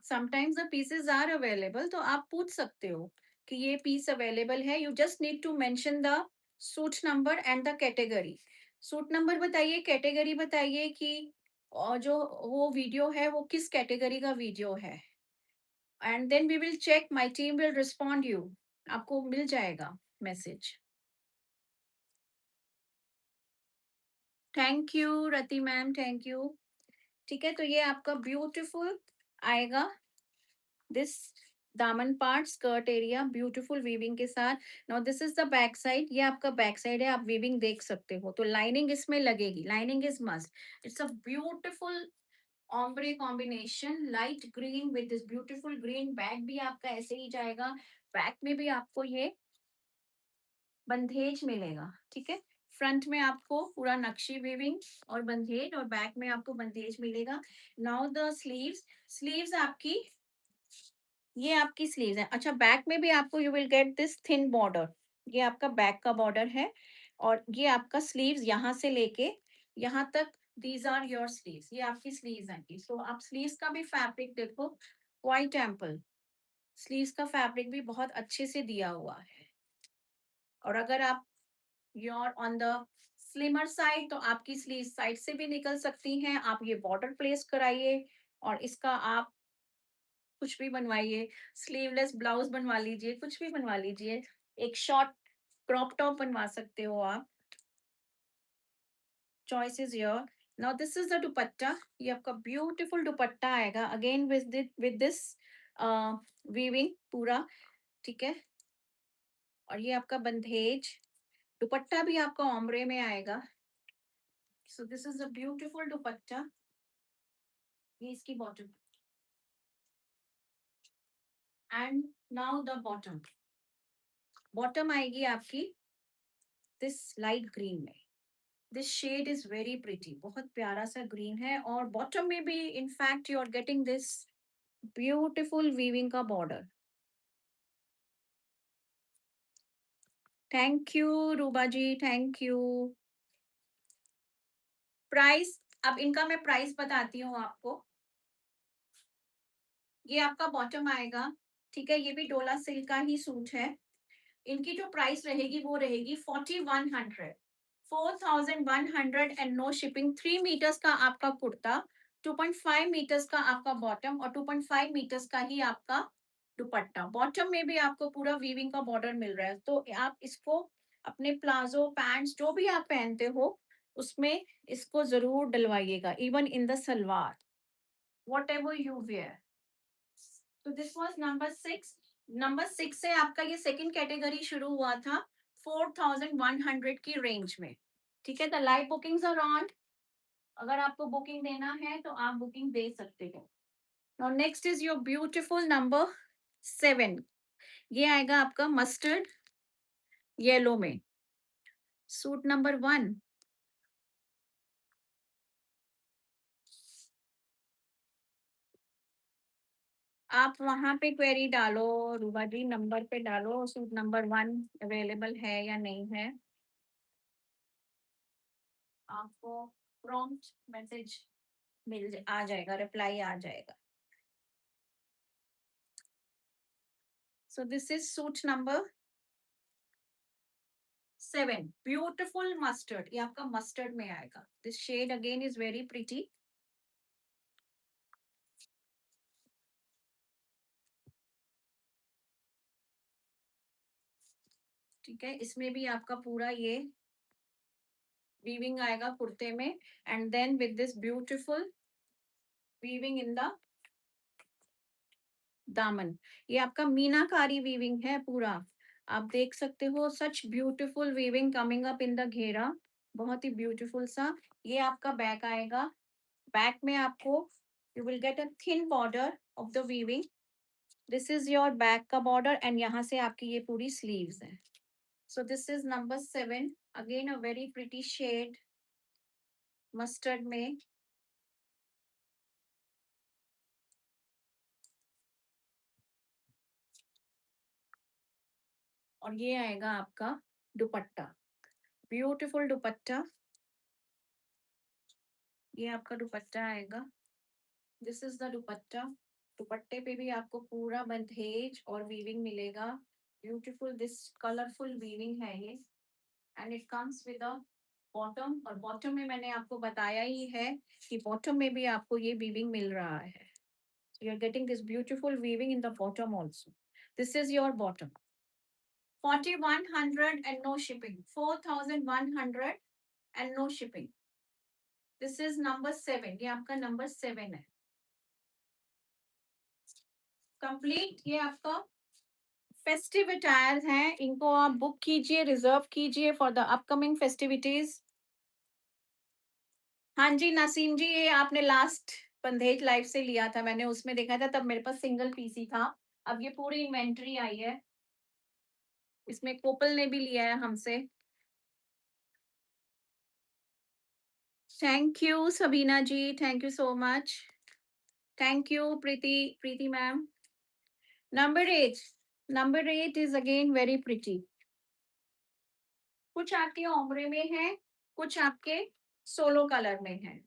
sometimes the pieces are available, तो आप पूछ सकते हो कि ये पीस अवेलेबल है। You just need to mention the suit number and the category. Suit number बताइए, कैटेगरी बताइए कि और जो वो वीडियो है वो किस कैटेगरी का वीडियो है, and then we will check, my team will respond you. आपको मिल जाएगा message. Thank you Rati ma'am, thank you. ठीक है, तो ये आपका ब्यूटीफुल आएगा, दिस दामन part, skirt area beautiful weaving के साथ। Now this is the back side. ये आपका बैक साइड है, आप वीविंग देख सकते हो। तो लाइनिंग इसमें लगेगी, lining is must. It's a beautiful ombre combination, light green with this beautiful green. Back भी आपका ऐसे ही जाएगा। बैक में भी आपको ये बंधेज मिलेगा। ठीक है, फ्रंट में आपको पूरा नक्शी वीविंग और बंधेज, और बैक में आपको बंधेज मिलेगा। नाउ द स्लीव्स, स्लीव्स आपकी, ये आपकी स्लीव्स है। अच्छा, बैक में भी आपको you will get this thin border. ये आपका बैक का बॉर्डर है, और ये आपका स्लीव्स यहाँ से लेके यहाँ तक, दीज आर योर स्लीव्स। ये आपकी स्लीव्स आएंगी। सो आप स्लीव्स का भी फैब्रिक देखो, क्वाइट एम्पल। स्लीव्स का फैब्रिक भी बहुत अच्छे से दिया हुआ है। और अगर आप your on the slimmer side, तो आपकी स्लीव साइड से भी निकल सकती हैं। आप ये बॉर्डर प्लेस कराइए और इसका आप कुछ भी बनवाइए, स्लीवलेस ब्लाउज बनवा लीजिए, कुछ भी बनवा लीजिए। एक शॉर्ट क्रॉप टॉप बनवा सकते हो आप। Choice is your. Now this is the dupatta. ये आपका ब्यूटीफुल दुपट्टा आएगा, अगेन विद दिस वीविंग पूरा। ठीक है, और ये आपका बंधेज, दुपट्टा भी आपका ओमरे में आएगा। So this is a beautiful dupatta. ये इसकी bottom, and now the bottom. Bottom आएगी आपकी दिस लाइट ग्रीन में। This shade is very pretty, बहुत प्यारा सा ग्रीन है, और बॉटम में भी in fact you are getting this beautiful weaving का border. Thank you Ruba ji, thank you. Price, अब इनका मैं प्राइस बताती हूँ आपको। ये आपका बॉटम आएगा, ठीक है? ये भी डोला सिल्क का ही सूट है। इनकी जो प्राइस रहेगी वो रहेगी 4100, 4100 एंड नो शिपिंग। 3 मीटर्स का आपका कुर्ता, 2.5 मीटर्स का आपका बॉटम और 2.5 मीटर्स का ही आपका दुपट्टा। बॉटम में भी आपको पूरा वीविंग का बॉर्डर मिल रहा है, तो आप इसको अपने प्लाजो पैंट्स जो भी आप पहनते हो उसमें इसको जरूर डलवाइएगा, even in the salwar, whatever you wear. तो दिस वाज नंबर 6। नंबर 6 से आपका ये सेकंड कैटेगरी शुरू हुआ था 4100 की रेंज में, ठीक है? The live bookings are on. अगर आपको बुकिंग देना है तो आप बुकिंग दे सकते हो। Now next is your beautiful number 7। ये आएगा आपका मस्टर्ड येलो में, सूट नंबर 1। आप वहां पे क्वेरी डालो, रूबा जी नंबर पे डालो, सूट नंबर 1 अवेलेबल है या नहीं है। आपको प्रॉम्प्ट मैसेज आ जाएगा, रिप्लाई आ जाएगा। So this is suit number 7, beautiful mustard. ये आपका मस्टर्ड में आएगा। This shade again is very pretty. ठीक है, इसमें भी आपका पूरा ये वीविंग आएगा कुर्ते में, and then with this beautiful weaving in the दामन। ये आपका मीनाकारी वीविंग है पूरा। आप देख सकते हो, such beautiful weaving coming up in the घेरा, बहुत ही ब्यूटीफुल सा। ये आपका बैक आएगा। बैक में आपको you will get a thin border of the weaving. This is your back का बॉर्डर एंड यहाँ से आपकी ये पूरी स्लीव्स है। So this is number 7, again a very pretty shade mustard में। और ये आएगा आपका दुपट्टा, ब्यूटीफुल दुपट्टा। ये आपका दुपट्टा आएगा। दिस इज द दुपट्टा। दुपट्टे पे भी आपको पूरा बंधेज और वीविंग मिलेगा। ब्यूटीफुल दिस कलरफुल वीविंग है ये, and it comes with a bottom. और बॉटम में मैंने आपको बताया ही है कि बॉटम में भी आपको ये वीविंग मिल रहा है। So you're getting this beautiful weaving in the bottom also. This is your bottom. 4100 and no shipping. 4100 and no shipping. This is number 7। ये आपका नंबर 7 है। कंप्लीट ये आपका फेस्टिव अटायर हैं, इनको आप बुक कीजिए, रिजर्व कीजिए फॉर द अपकमिंग फेस्टिविटीज। हाँ जी नसीम जी, ये आपने लास्ट बंदेज लाइव से लिया था, मैंने उसमें देखा था, तब मेरे पास सिंगल पीस ही था। अब ये पूरी इन्वेंट्री आई है, इसमें कोपल ने भी लिया है हमसे। Thank you Sabina ji, thank you so much. Thank you Preeti, Preeti ma'am. Number 8, number 8 is again very pretty. कुछ आपके ओमरे में है, कुछ आपके सोलो कलर में है।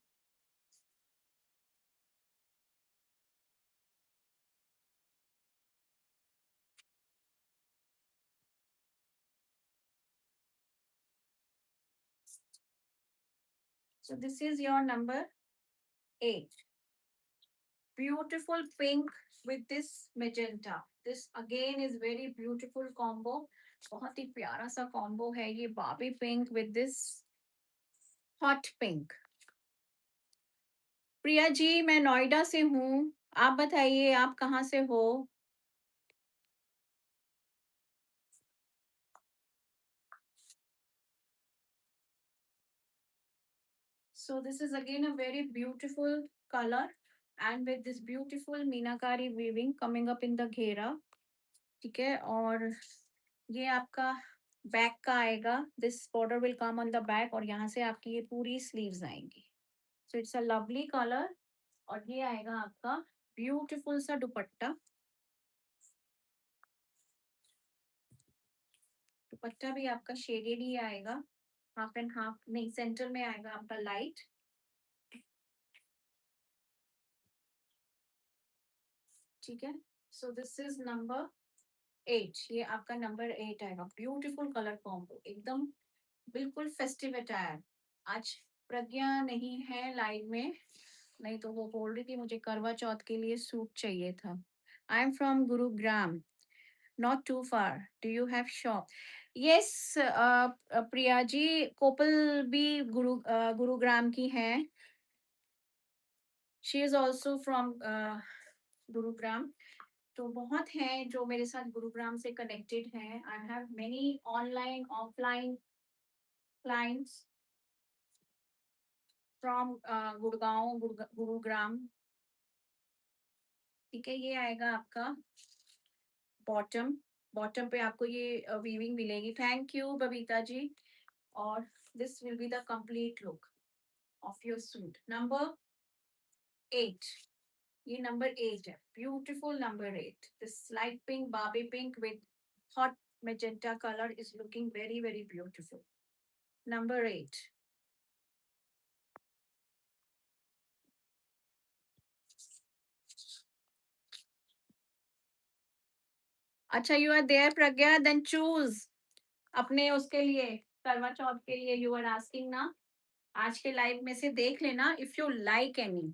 So this is your number 8. Beautiful pink with this magenta. This again is very beautiful combo. बहुत ही प्यारा सा combo है ये, बाबी pink with this hot pink. Priya ji मैं नोएडा से हूँ, आप बताइए आप कहाँ से हो? So this is again a very beautiful color and with this beautiful meenakari weaving coming up in the घेरा, ठीक है? और ये आपका बैक का आएगा। This border will come on the back और यहाँ से आपकी ये पूरी स्लीव्स आएंगी। So it's a lovely colour. और ये आएगा आपका ब्यूटीफुल सा दुपट्टा। दुपट्टा भी आपका शेडेड ही आएगा, हाफ एंड हाफ नहीं, सेंटर में आएगा आपका लाइट। ठीक है। सो दिस इज नंबर 8, ये आपका नंबर 8 आएगा। ब्यूटीफुल कलर कॉम्बो, एकदम बिल्कुल फेस्टिव अटायर। आज प्रज्ञा नहीं है लाइव में, नहीं तो वो बोल रही थी मुझे करवा चौथ के लिए सूट चाहिए था। I am from Gurugram, not too far, do you have shop? Yes, Priya ji, Kopal भी गुरुग्राम की है। She is also from Gurugram. तो बहुत हैं जो मेरे साथ गुरुग्राम से कनेक्टेड हैं। I have many online offline clients from Gurgaon, Gurugram. ठीक है, ये आएगा आपका बॉटम। बॉटम पे आपको ये वीविंग मिलेगी। Thank you Babita ji. और this will be the complete look of your suit. Number 8, ये नंबर 8 है। Beautiful number 8, this light pink Babi pink with hot magenta color is looking very very beautiful. Number 8. अच्छा, you are there Pragya, then choose अपने उसके लिए, करवा चौथ के लिए you are asking ना। आज के लाइव में से देख लेना इफ यू लाइक एनी,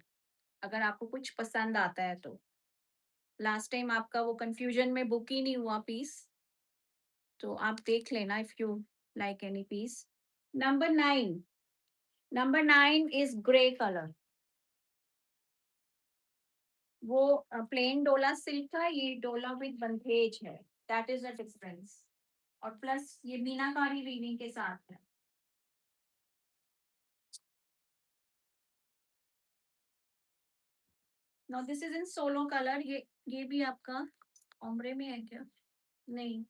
अगर आपको कुछ पसंद आता है तो। लास्ट टाइम आपका वो कंफ्यूजन में बुक ही नहीं हुआ पीस, तो आप देख लेना if you like any piece. Number 9, number 9 is grey colour. वो प्लेन डोला सिल्क था, ये डोला विद बंधेज है, दैट इज अ डिफरेंस। और प्लस ये मीनाकारी वीविंग के साथ है। No this is in solo colour. ये भी आपका ओम्ब्रे में है क्या? नहीं,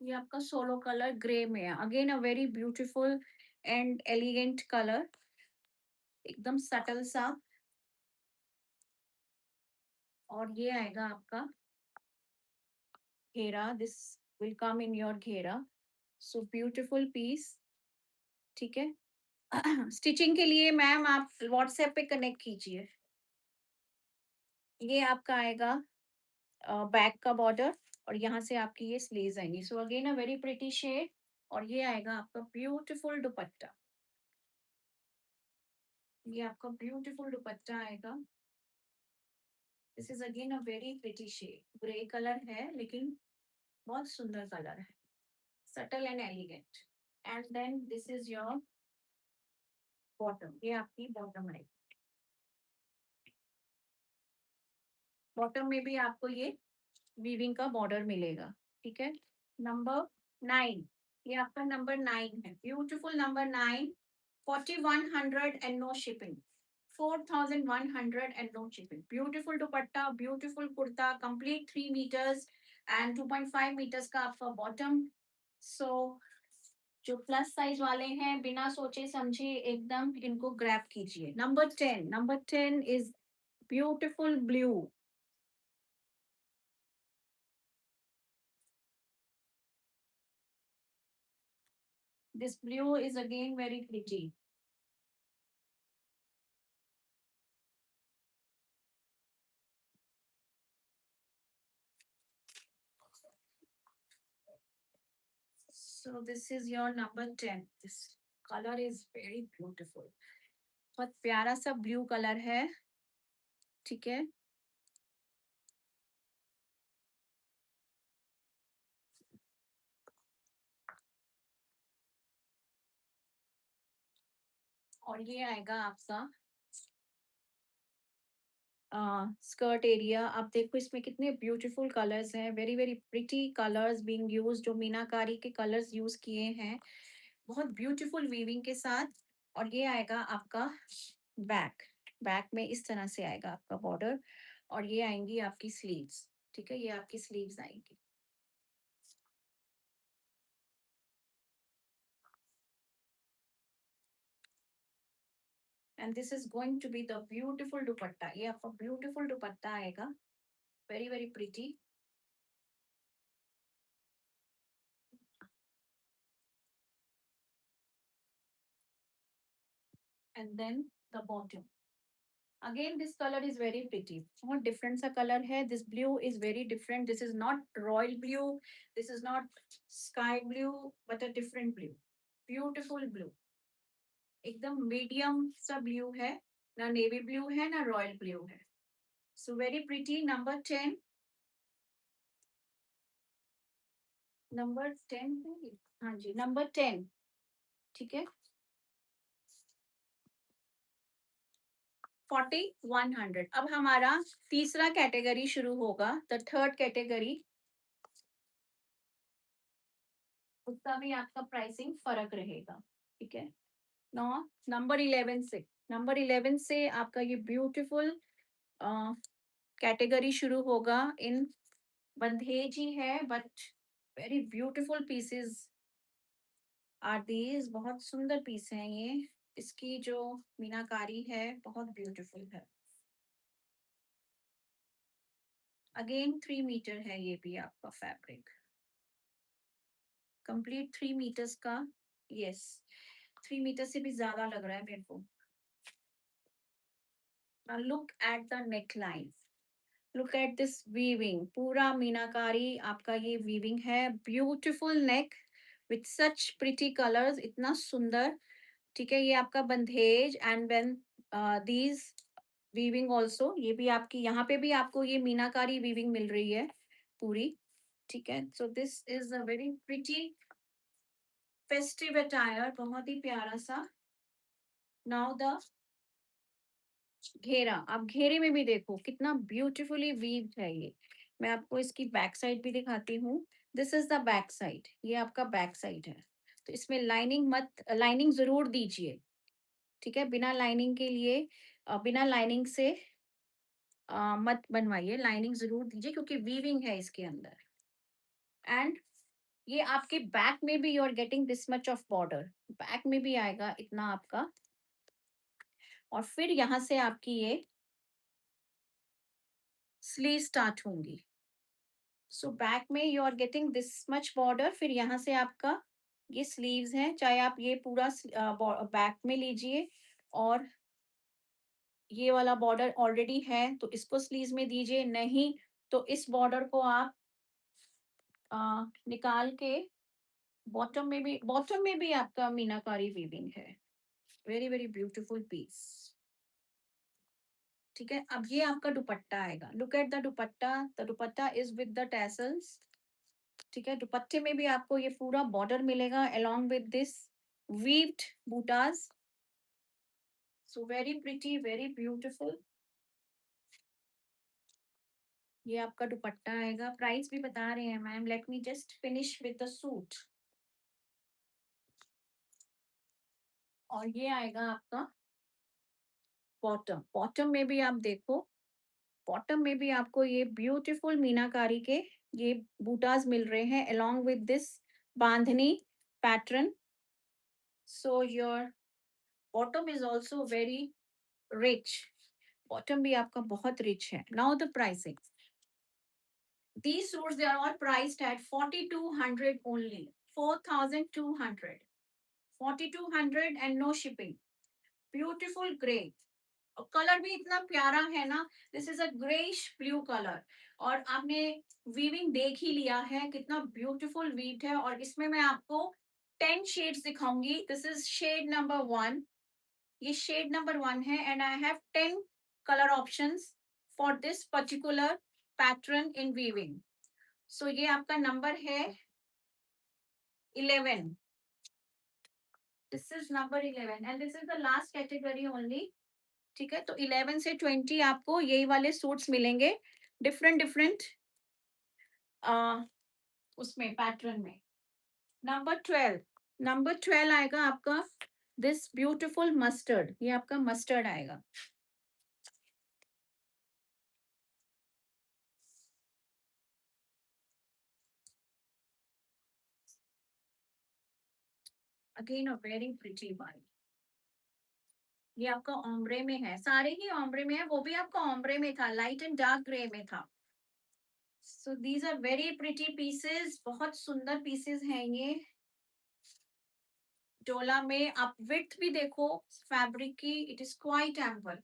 ये आपका सोलो कलर ग्रे में है। Again a very beautiful and elegant colour, एकदम सटल सा। और ये आएगा आपका घेरा, this will come in your ghera. So beautiful piece. ठीक है। स्टिचिंग के लिए मैम आप व्हाट्सएप पे कनेक्ट कीजिए। ये आपका आएगा बैक का बॉर्डर, और यहाँ से आपकी ये स्लीव्स आएंगी। So again a very pretty shade. और ये आएगा आपका ब्यूटीफुल दुपट्टा। ये आपका ब्यूटीफुल दुपट्टा आएगा। This is again a very pretty shade, grey colour है लेकिन बहुत सुंदर कलर है, subtle and elegant. And then this is your bottom, ये आपकी बॉटम है। बॉटम में भी आपको ये वीविंग का बॉर्डर मिलेगा। ठीक है। नंबर 9, ये आपका नंबर 9 है। Beautiful number 9, 4100 and no shipping. 4100 and no shipping. Beautiful dupatta, beautiful kurta, complete 3 metres and 2.5 metres का आपका बॉटम। सो जो प्लस साइज वाले हैं, बिना सोचे समझे एकदम इनको ग्रैब कीजिए। Number 10, number 10 is beautiful blue. This blue is again very pretty. So this is your number 10. This color is very beautiful. बहुत प्यारा सा ब्लू कलर है। ठीक है। और ये आएगा आपका स्कर्ट एरिया। आप देखो इसमें कितने ब्यूटीफुल कलर्स हैं, very very pretty colours being used, जो मीनाकारी के कलर्स यूज किए हैं, बहुत ब्यूटीफुल वीविंग के साथ। और ये आएगा आपका बैक। बैक में इस तरह से आएगा आपका बॉर्डर, और ये आएंगी आपकी स्लीव्स। ठीक है, ये आपकी स्लीव्स आएंगी। And this is going to be the beautiful dupatta. ये आपका ब्यूटीफुल दुपट्टा आएगा, very very pretty. And then the bottom. Again this colour is very pretty, बहुत डिफरेंट सा कलर है. This blue is very different. This is not royal blue, this is not sky blue, but a different blue. Beautiful blue, एकदम medium सा blue है. ना navy blue है ना royal blue है. सो वेरी प्रिटी. नंबर 10. नंबर 10 है, हाँ जी number 10. ठीक है. 4100. अब हमारा तीसरा कैटेगरी शुरू होगा. द थर्ड कैटेगरी, उसका भी आपका प्राइसिंग फर्क रहेगा. ठीक है. नौ नंबर 11 से, नंबर 11 से आपका ये ब्यूटीफुल कैटेगरी शुरू होगा. इन बंधेज ही है, but very beautiful pieces are these. बहुत सुंदर पीस हैं ये. इसकी जो मीनाकारी है बहुत ब्यूटीफुल है. अगेन 3 मीटर है ये भी आपका फैब्रिक, कंप्लीट 3 मीटर्स का. यस, 3 मीटर से भी ज्यादा लग रहा है मेरे को. Look at the neck line, look at this weaving. पूरा मीनाकारी आपका ये वीविंग है. Beautiful neck with such pretty colours, इतना सुंदर. ठीक है. ये आपका बंधेज and then these weaving also. ये भी आपकी, यहाँ पे भी आपको ये मीनाकारी वीविंग मिल रही है पूरी. ठीक है. So this is a very pretty festive attire, बहुत ही प्यारा सा. नाउ द घेरा. आप घेरे में भी देखो कितना ब्यूटीफुली वीव्ड है ये. मैं आपको इसकी बैक साइड भी दिखाती हूँ. This is the back side, ये आपका बैक साइड है. तो इसमें लाइनिंग जरूर दीजिए. ठीक है. बिना लाइनिंग के लिए बिना लाइनिंग से मत बनवाइए. लाइनिंग जरूर दीजिए क्योंकि वीविंग है इसके अंदर. एंड ये आपके बैक में भी you are getting this much of border. Back में भी आएगा इतना आपका. और फिर यहाँ से आपकी ये स्लीव स्टार्ट होंगी. सो बैक में you are getting this much border. फिर यहाँ से आपका ये स्लीव्स हैं. चाहे आप ये पूरा बैक में लीजिए, और ये वाला बॉर्डर ऑलरेडी है तो इसको स्लीव्स में दीजिए. नहीं तो इस बॉर्डर को आप निकाल के बॉटम में भी आपका मीनाकारी वीविंग है. Very very beautiful piece. ठीक है. अब ये आपका दुपट्टा आएगा. Look at the dupatta. The dupatta is with the tassels. ठीक है. दुपट्टे में भी आपको ये पूरा बॉर्डर मिलेगा along with this weaved butas. So very pretty, very beautiful. ये आपका दुपट्टा आएगा. प्राइस भी बता रहे हैं ma'am. Let me just finish with the suit. और ये आएगा आपका बॉटम. बॉटम में भी आप देखो, बॉटम में भी आपको ये ब्यूटीफुल मीनाकारी के ये बूटास मिल रहे हैं along with this bandhani pattern. So your bottom is also very rich. Bottom भी आपका बहुत रिच है. Now the pricing. These suits, they are all priced at 4200 only. 4200. 4200 and no shipping. Beautiful grey. और colour भी इतना प्यारा है ना. This is a greyish blue colour. और आपने वीविंग देख ही लिया है कितना ब्यूटीफुल वीट है. और इसमें मैं आपको 10 शेड्स दिखाऊंगी. This is shade number 1. ये शेड नंबर 1 है and I have 10 colour options for this particular pattern in weaving. So ये आपका नंबर है 11. This is number 11 and this is the last category only. ठीक है. तो 11 से 20 आपको यही वाले सूट्स मिलेंगे डिफरेंट डिफरेंट उसमें पैटर्न में. नंबर 12. नंबर 12 आएगा आपका दिस ब्यूटीफुल मस्टर्ड. ये आपका मस्टर्ड आएगा. Again a very pretty one. ये आपका ओम्ब्रे में है. सारे ही ओम्ब्रे में है. वो भी आपका ओम्ब्रे में था, लाइट एंड डार्क ग्रे में था. So these are very pretty pieces. बहुत सुंदर पीसेस हैं ये. डोला में आप विड्थ भी देखो फैब्रिक की. It is quite ample.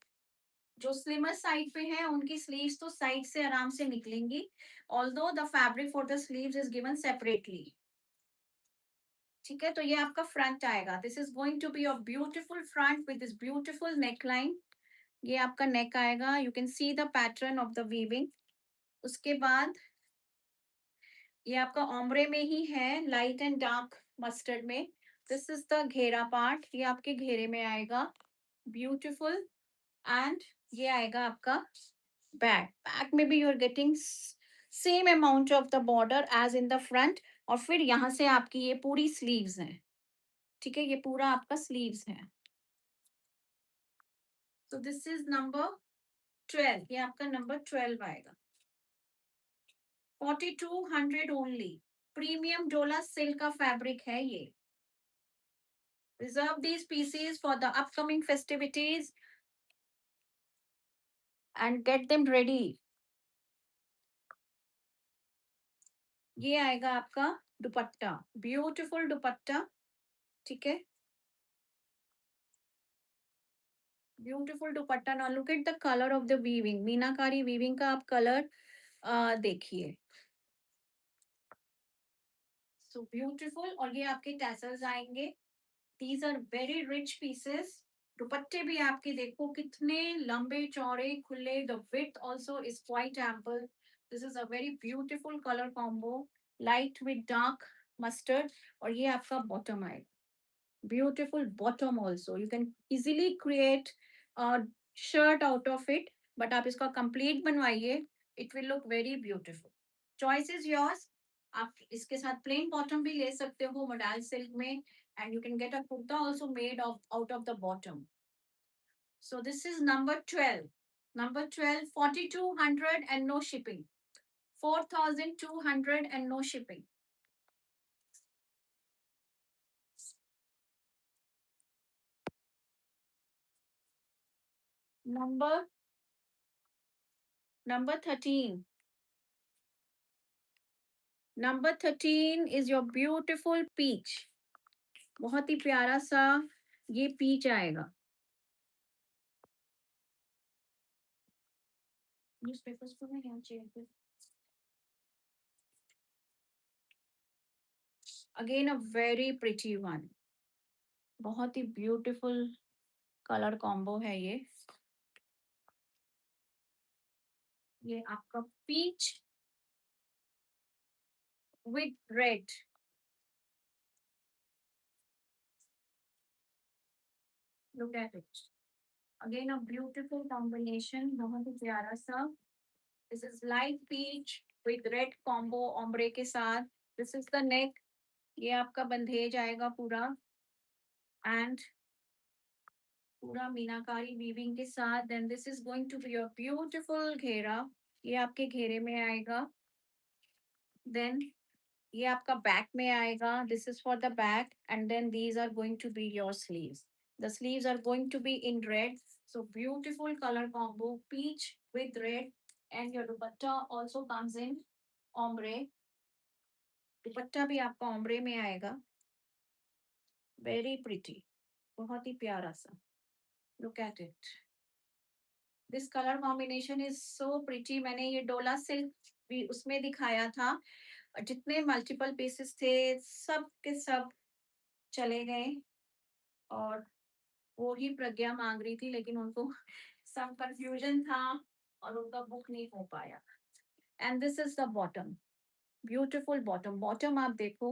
जो स्लिमर साइड पे है उनकी स्लीव्स तो साइड से आराम से निकलेंगी, although the fabric for the sleeves is given separately. ठीक है, तो ये आपका फ्रंट आएगा। This is going to be your beautiful front with this beautiful neckline. ये आपका नेक आएगा, you can see the pattern of the weaving. उसके बाद ये आपका ओम्ब्रे में ही है, लाइट एंड डार्क मस्टर्ड में। दिस इज द घेरा पार्ट, ये आपके घेरे में आएगा, ब्यूटीफुल। एंड ये आएगा आपका बैक। बैक में भी you are getting same amount of the border as in the front. और फिर यहाँ से आपकी ये पूरी स्लीव्स हैं। ठीक है, ये पूरा आपका स्लीव्स है। तो दिस इज नंबर 12, ये आपका नंबर 12 आएगा। 4200 ओनली। प्रीमियम डोला सिल्क का फैब्रिक है ये। Reserve these pieces for the upcoming festivities and get them ready. ये आएगा आपका दुपट्टा, ब्यूटीफुल दुपट्टा। ठीक है, beautiful dupatta. Now look at the colour of the weaving, meenakari weaving का आप कलर देखिए, सो ब्यूटीफुल। और ये आपके टैसल्स आएंगे। These are very rich pieces. दुपट्टे भी आपके देखो कितने लंबे चौड़े खुले, the width also is quite ample. This is a very beautiful colour combo, light with dark mustard. और ये आपका बॉटम आएगा, beautiful bottom also, you can easily create a shirt out of it, but आप इसका complete बनवाइए, it will look very beautiful. Choice is yours. आप इसके साथ plain bottom भी ले सकते हो modal silk में, and you can get a kurta also made of out of the bottom. So this is number 12. Number 12, 4200 and no shipping. 4200 and no shipping. Number 13. Number 13 is your beautiful peach. बहुत ही प्यारा सा ये peach आएगा। Newspapers को मैं यहाँ chair पे। Again a very pretty one. बहुत ही ब्यूटीफुल कलर कॉम्बो है ये। ये आपका peach with red. Look at it. Again a beautiful combination, बहुत ही प्यारा सा। This is light peach with red combo ombre के साथ। This is the neck. ये आपका बंधेज आएगा पूरा, एंड पूरा मीनाकारी वीविंग के साथ। Then this is going to be your beautiful घेरा, ये आपके घेरे में आएगा। देन ये आपका बैक में आएगा, this is for the back. And then these are going to be your sleeves, the sleeves are going to be in red. So beautiful colour combo, peach with red. And your dupatta also comes in ombre. Dupatta भी आपका ombre में आएगा, very pretty, बहुत ही प्यारा सा। Look at it, this colour combination is so pretty. मैंने ये डोला सिल्क भी उसमें दिखाया था, जितने मल्टीपल पीसेस थे सब के सब चले गए, और वो ही प्रज्ञा मांग रही थी, लेकिन उनको सब कंफ्यूजन था और उनका बुक नहीं हो पाया। And this is the bottom, beautiful bottom. Bottom आप देखो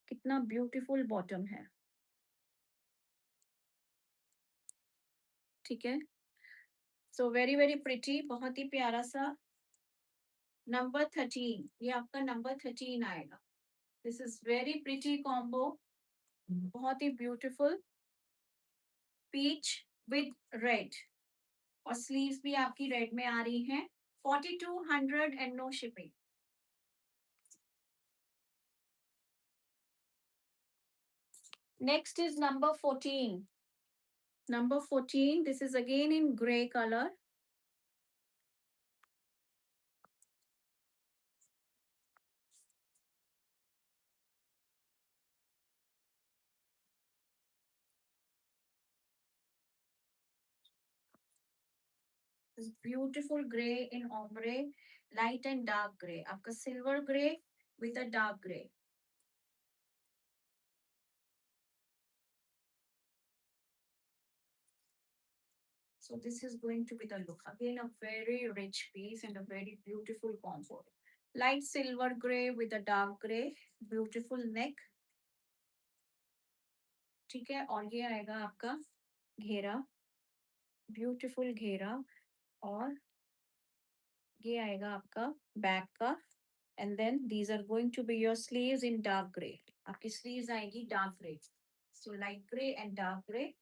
कितना ब्यूटीफुल बॉटम है। ठीक है, सो वेरी वेरी प्रिटी, बहुत ही प्यारा सा। नंबर 13, ये आपका नंबर 13 आएगा। This is very pretty combo, बहुत ही ब्यूटीफुल, पीच विद रेड। और स्लीव्स भी आपकी रेड में आ रही हैं। 4200 and no shipping. Next is number 14। Number 14, this is again in grey colour. This beautiful gray in ombre, light and dark gray. आपका silver gray with a dark gray. So this is going to be the look. Again, a very rich piece and a very beautiful combo. Light silver gray with a dark gray, beautiful neck. ठीक है, और ये आएगा आपका घेरा, beautiful घेरा, और ये आएगा आपका बैक का, and then these are going to be your sleeves in dark grey. आपकी स्लीव्स आएगी dark grey, so light grey and dark grey.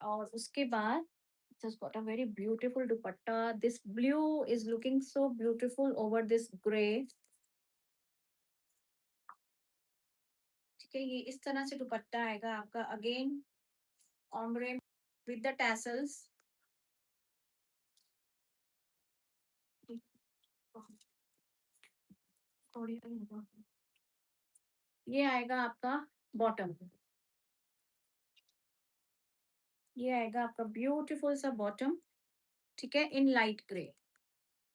और उसके बाद just got a very beautiful dupatta. This blue is looking so beautiful over this gray. ठीक है, ये इस तरह से दुपट्टा आएगा आपका. Again ombre with the tassels. ये आएगा आपका बॉटम. ये आएगा आपका ब्यूटीफुल सा बॉटम. ठीक है, इन लाइट ग्रे.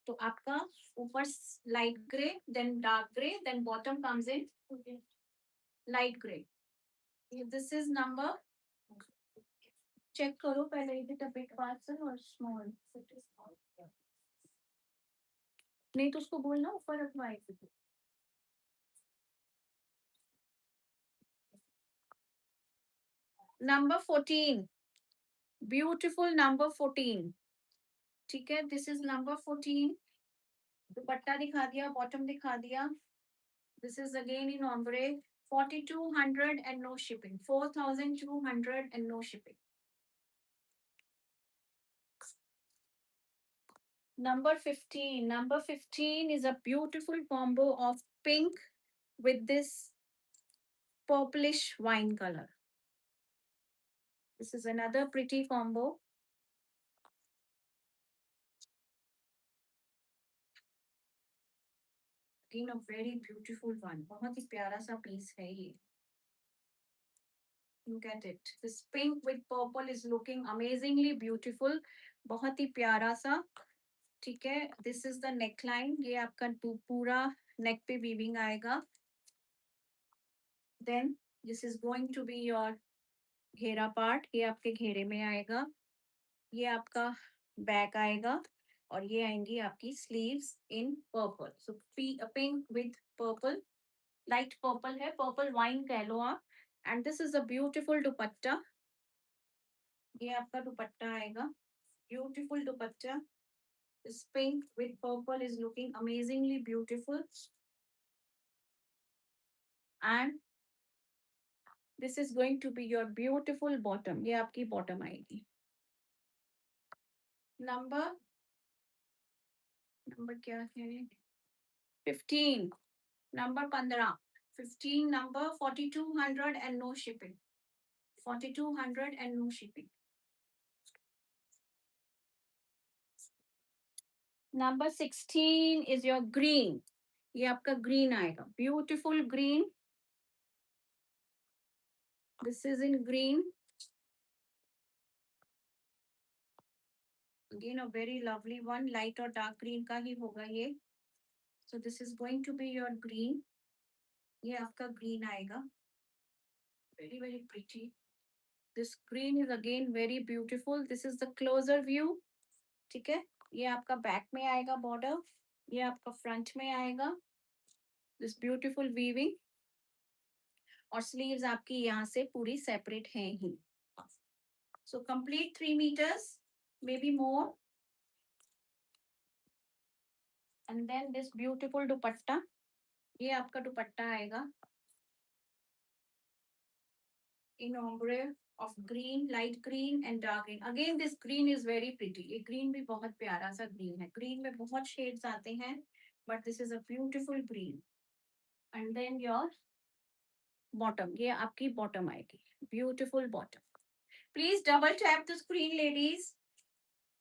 तो आपका ऊपर light grey, then dark grey, then bottom comes in light grey. This is number, check करो पहले, is it a big parcel और स्मॉल. नहीं तो उसको बोलना ऊपर रखवाए. Number 14, beautiful number 14. ठीक है, दिस इज नंबर 14. दुपट्टा दिखा दिया, बॉटम दिखा दिया. This is again in ombre, 4200 and no shipping, 4200 and no shipping. Number 15. Number 15 is a beautiful combo of pink with this purplish wine color. This is another pretty combo. Again, a very beautiful one. बहुत ही प्यारा सा piece है ये. Look at it. This pink with purple is looking amazingly beautiful. बहुत ही प्यारा सा. ठीक है, this is the neckline. ये आपका पूरा neck पे weaving आएगा. Then this is going to be your घेरा पार्ट. ये आपके घेरे में आएगा. ये आपका बैक आएगा, और ये आएंगी आपकी sleeves in purple. So pink with purple, light purple है, पर्पल वाइन कह लो आप. And this is a beautiful dupatta. ये आपका दुपट्टा आएगा, beautiful dupatta. This pink with purple is looking amazingly beautiful. And this is going to be your beautiful bottom. ये आपकी bottom आएगी. नंबर नंबर क्या है? 15. Number 15. 15 number 4200 and no shipping. 4200 and no shipping. Number 16 is your green. ये आपका green आएगा. Beautiful green. This is in green. Again a very lovely one. Light or dark green का ही होगा ये. So this is going to be your green. ये आपका green आएगा. Very very pretty. This green is again very beautiful. This is the closer view. ठीक है, ये आपका बैक में आएगा बॉर्डर. ये आपका फ्रंट में आएगा. दिस ब्यूटीफुल वीविंग, और स्लीव्स आपकी यहाँ से पूरी सेपरेट हैं ही. So complete 3 meters, maybe more. And then this beautiful dupatta. ये आपका दुपट्टा आएगा इन ombre of green, light green and dark green. Again this green is very pretty. ये green भी बहुत प्यारा सा green है. green में बहुत shades आते हैं, but this is a beautiful green. And then your bottom, ये आपकी bottom आएगी. Beautiful bottom. Please double tap the screen, ladies.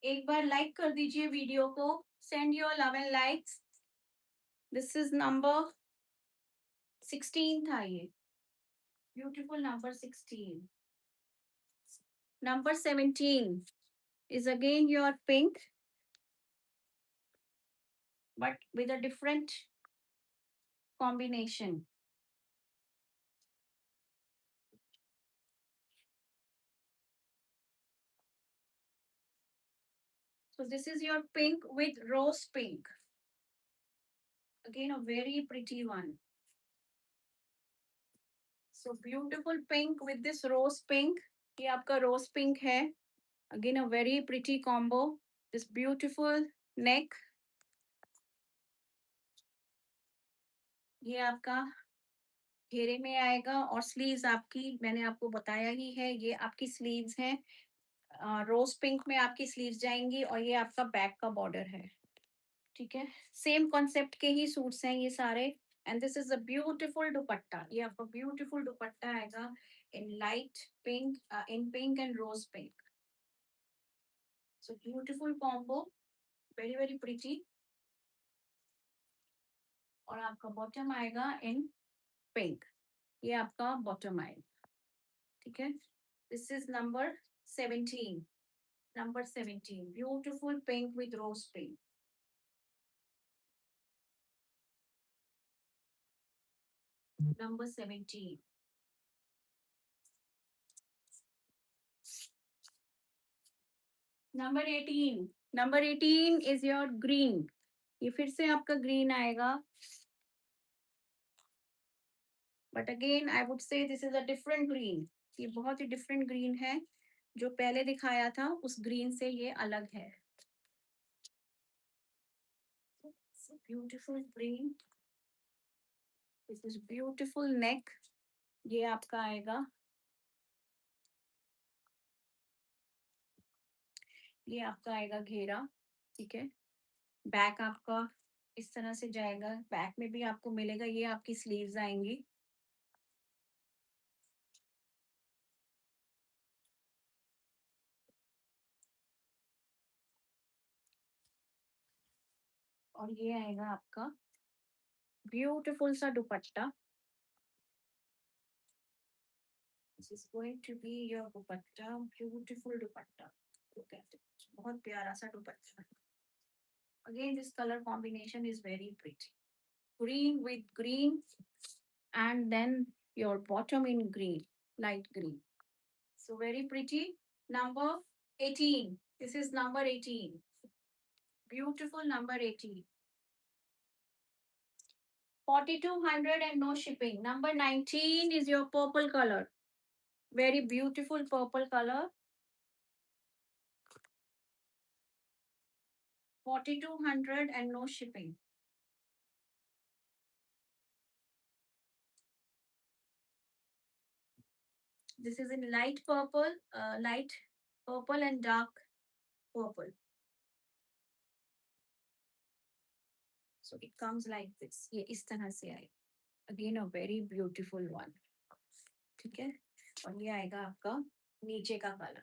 एक बार like कर दीजिए वीडियो को. Send your love and likes. This is number 16 था ये. Beautiful number 16. Number 17 is again your pink. but with a different combination. So this is your pink with rose pink. Again, a very pretty one. So beautiful pink with this rose pink. ये आपका rose pink है. Again, a very pretty combo. This beautiful neck. ये आपका घेरे में आएगा और sleeves आपकी मैंने आपको बताया ही है ये आपकी स्लीव्स हैं रोज पिंक में आपकी स्लीव्स जाएंगी और ये आपका बैक का बॉर्डर है ठीक है सेम कॉन्सेप्ट के ही सूट्स हैं ये सारे and this is a beautiful dupatta ये आपका ब्यूटीफुल दुपट्टा आएगा in light pink in pink and rose pink so beautiful combo very very pretty और आपका बॉटम आएगा इन पिंक ये आपका बॉटम आएगा ठीक है this is number 17 number 17 beautiful pink with rose pink number 17 number 18 is your green ये फिर से आपका green आएगा but again I would say this is a different green ये बहुत ही different green है जो पहले दिखाया था उस green से ये अलग है so beautiful green this is beautiful neck ये आपका आएगा ये आपका आएगा घेरा ठीक है बैक आपका इस तरह से जाएगा बैक में भी आपको मिलेगा ये आपकी स्लीव्स आएंगी और ये आएगा आपका ब्यूटीफुल सा dupatta this is going to be your dupatta beautiful dupatta look at it बहुत प्यारा सा dupatta again this colour combination is very pretty green with green and then your bottom in green light green so very pretty number 18 this is number 18 beautiful number 18 4200 and no shipping number 19 is your purple color very beautiful purple color 4200 and no shipping this is in light purple and dark purple so it comes like this ये इस तरह से आए again a very beautiful one ठीक है और ये आएगा आपका नीचे का colour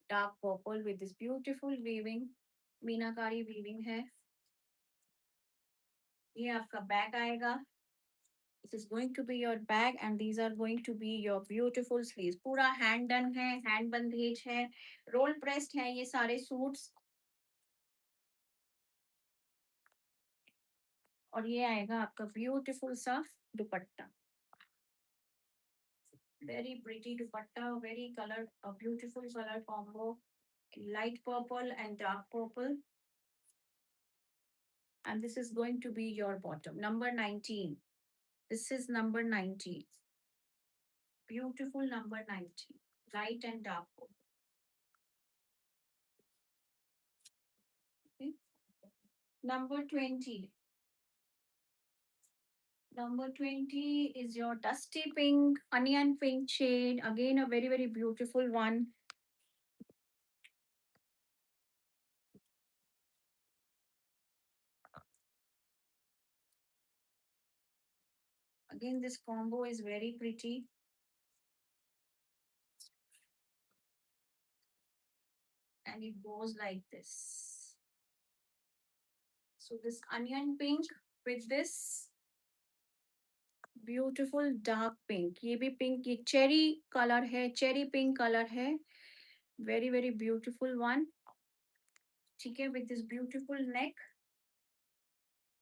dark purple with this beautiful weaving meenakari weaving है ये आपका बैग आएगा this is going to be your bag and these are going to be your beautiful sleeves पूरा हैंड डन है हैंड बंदेज है रोल प्रेस्ड है ये सारे सूट्स और ये आएगा आपका ब्यूटीफुल सा दुपट्टा very pretty dupatta very color a beautiful color combo light purple and dark purple and this is going to be your bottom number 19 this is number 19 beautiful number 19 light and dark purple okay. Number 20 number 20 is your dusty pink onion pink shade again a very very beautiful one again this combo is very pretty and it goes like this so this onion pink with this beautiful dark pink ये भी pink ये cherry colour है cherry pink colour है very very beautiful one ठीक है with this beautiful neck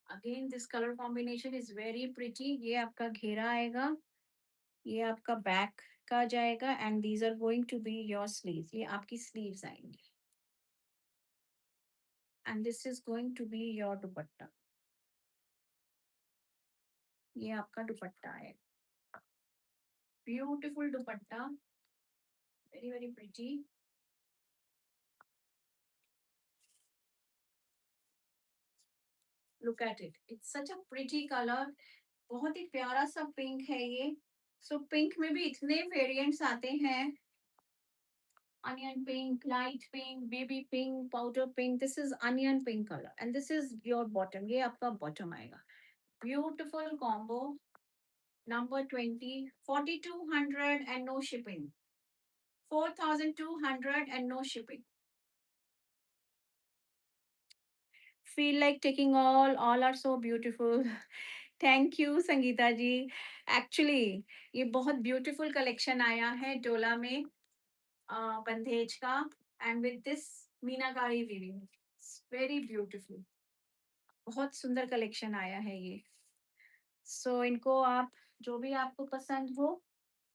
again this colour combination is very pretty. ये आपका घेरा आएगा, ये आपका बैक का जाएगा, and these are going to be your sleeves. ये आपकी स्लीव्स आएंगी, and this is going to be your dupatta. ये आपका दुपट्टा है, beautiful dupatta, very very pretty. Look at it, it's such a pretty colour. बहुत ही प्यारा सा पिंक है ये। सो पिंक में भी इतने वेरिएंट्स आते हैं, onion pink, light pink, baby pink, powder pink. This is onion pink color, and this is your bottom. ये आपका bottom आएगा। Beautiful combo. Number 20, 4200 and no shipping. 4200 and no shipping. Feel like taking all are so beautiful. Thank you Sangeeta ji. Actually ये बहुत beautiful collection आया है डोला में, बंदेज का, and with this meenakari weaving. It's very beautiful. बहुत सुंदर कलेक्शन आया है ये। सो इनको आप, जो भी आपको पसंद हो,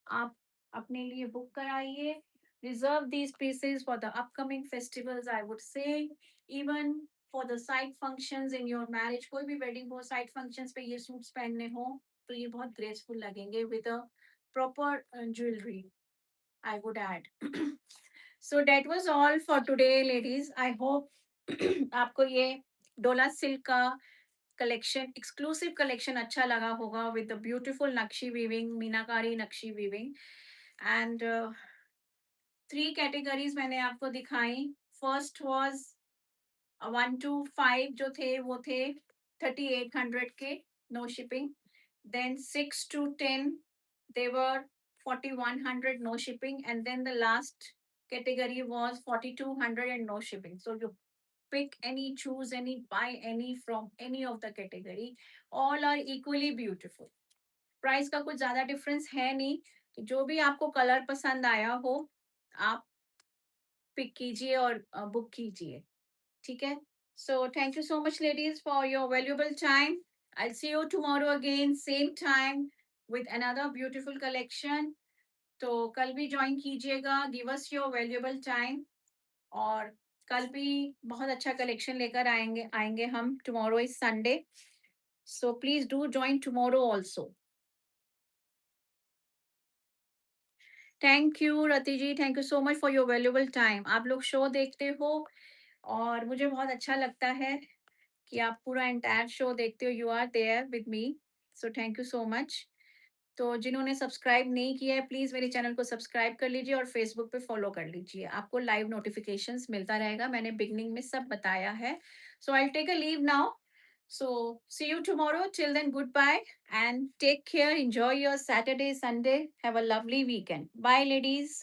आप अपने लिए बुक कराइए। Reserve these pieces for the upcoming festivals, I would say, even for the side functions in your marriage. कोई भी वेडिंग हो, साइड फंक्शंस पे ये सूट्स पहनने हो तो ये बहुत ग्रेसफुल लगेंगे with a proper jewellery, I would add. So that was all for today, ladies. I hope आपको ये डोला सिल्क का कलेक्शन, एक्सक्लूसिव कलेक्शन अच्छा लगा होगा with the beautiful नक्शी weaving, meenakari नक्शी weaving. And three categories मैंने आपको दिखाई। फर्स्ट वाज 1 to 5 जो थे वो थे 3800 के, no shipping. Then 6 to 10 they were 4100 no shipping, and then the last category was 4200 and no shipping. So you pick any, choose any, buy any from any of the category, all are equally beautiful. Price का कुछ ज्यादा difference है नहीं, तो जो भी आपको colour पसंद आया हो आप पिक कीजिए और बुक कीजिए, ठीक है। So thank you so much ladies for your valuable time. I see you tomorrow again same time with another beautiful collection. तो कल भी ज्वाइन कीजिएगा, give us your valuable time. और कल भी बहुत अच्छा कलेक्शन लेकर आएंगे आएंगे हम। Tomorrow is Sunday, so please do join tomorrow also. Thank you Rati ji, thank you so much for your valuable time. आप लोग शो देखते हो और मुझे बहुत अच्छा लगता है कि आप पूरा एंटायर शो देखते हो। You are there with me, so thank you so much. तो जिन्होंने सब्सक्राइब नहीं किया है, प्लीज मेरे चैनल को सब्सक्राइब कर लीजिए और फेसबुक पे फॉलो कर लीजिए, आपको लाइव नोटिफिकेशंस मिलता रहेगा। मैंने बिगनिंग में सब बताया है। So I take a leave now. So see you tomorrow, till then goodbye and take care, enjoy your Saturday, Sunday, have a lovely weekend. Bye ladies.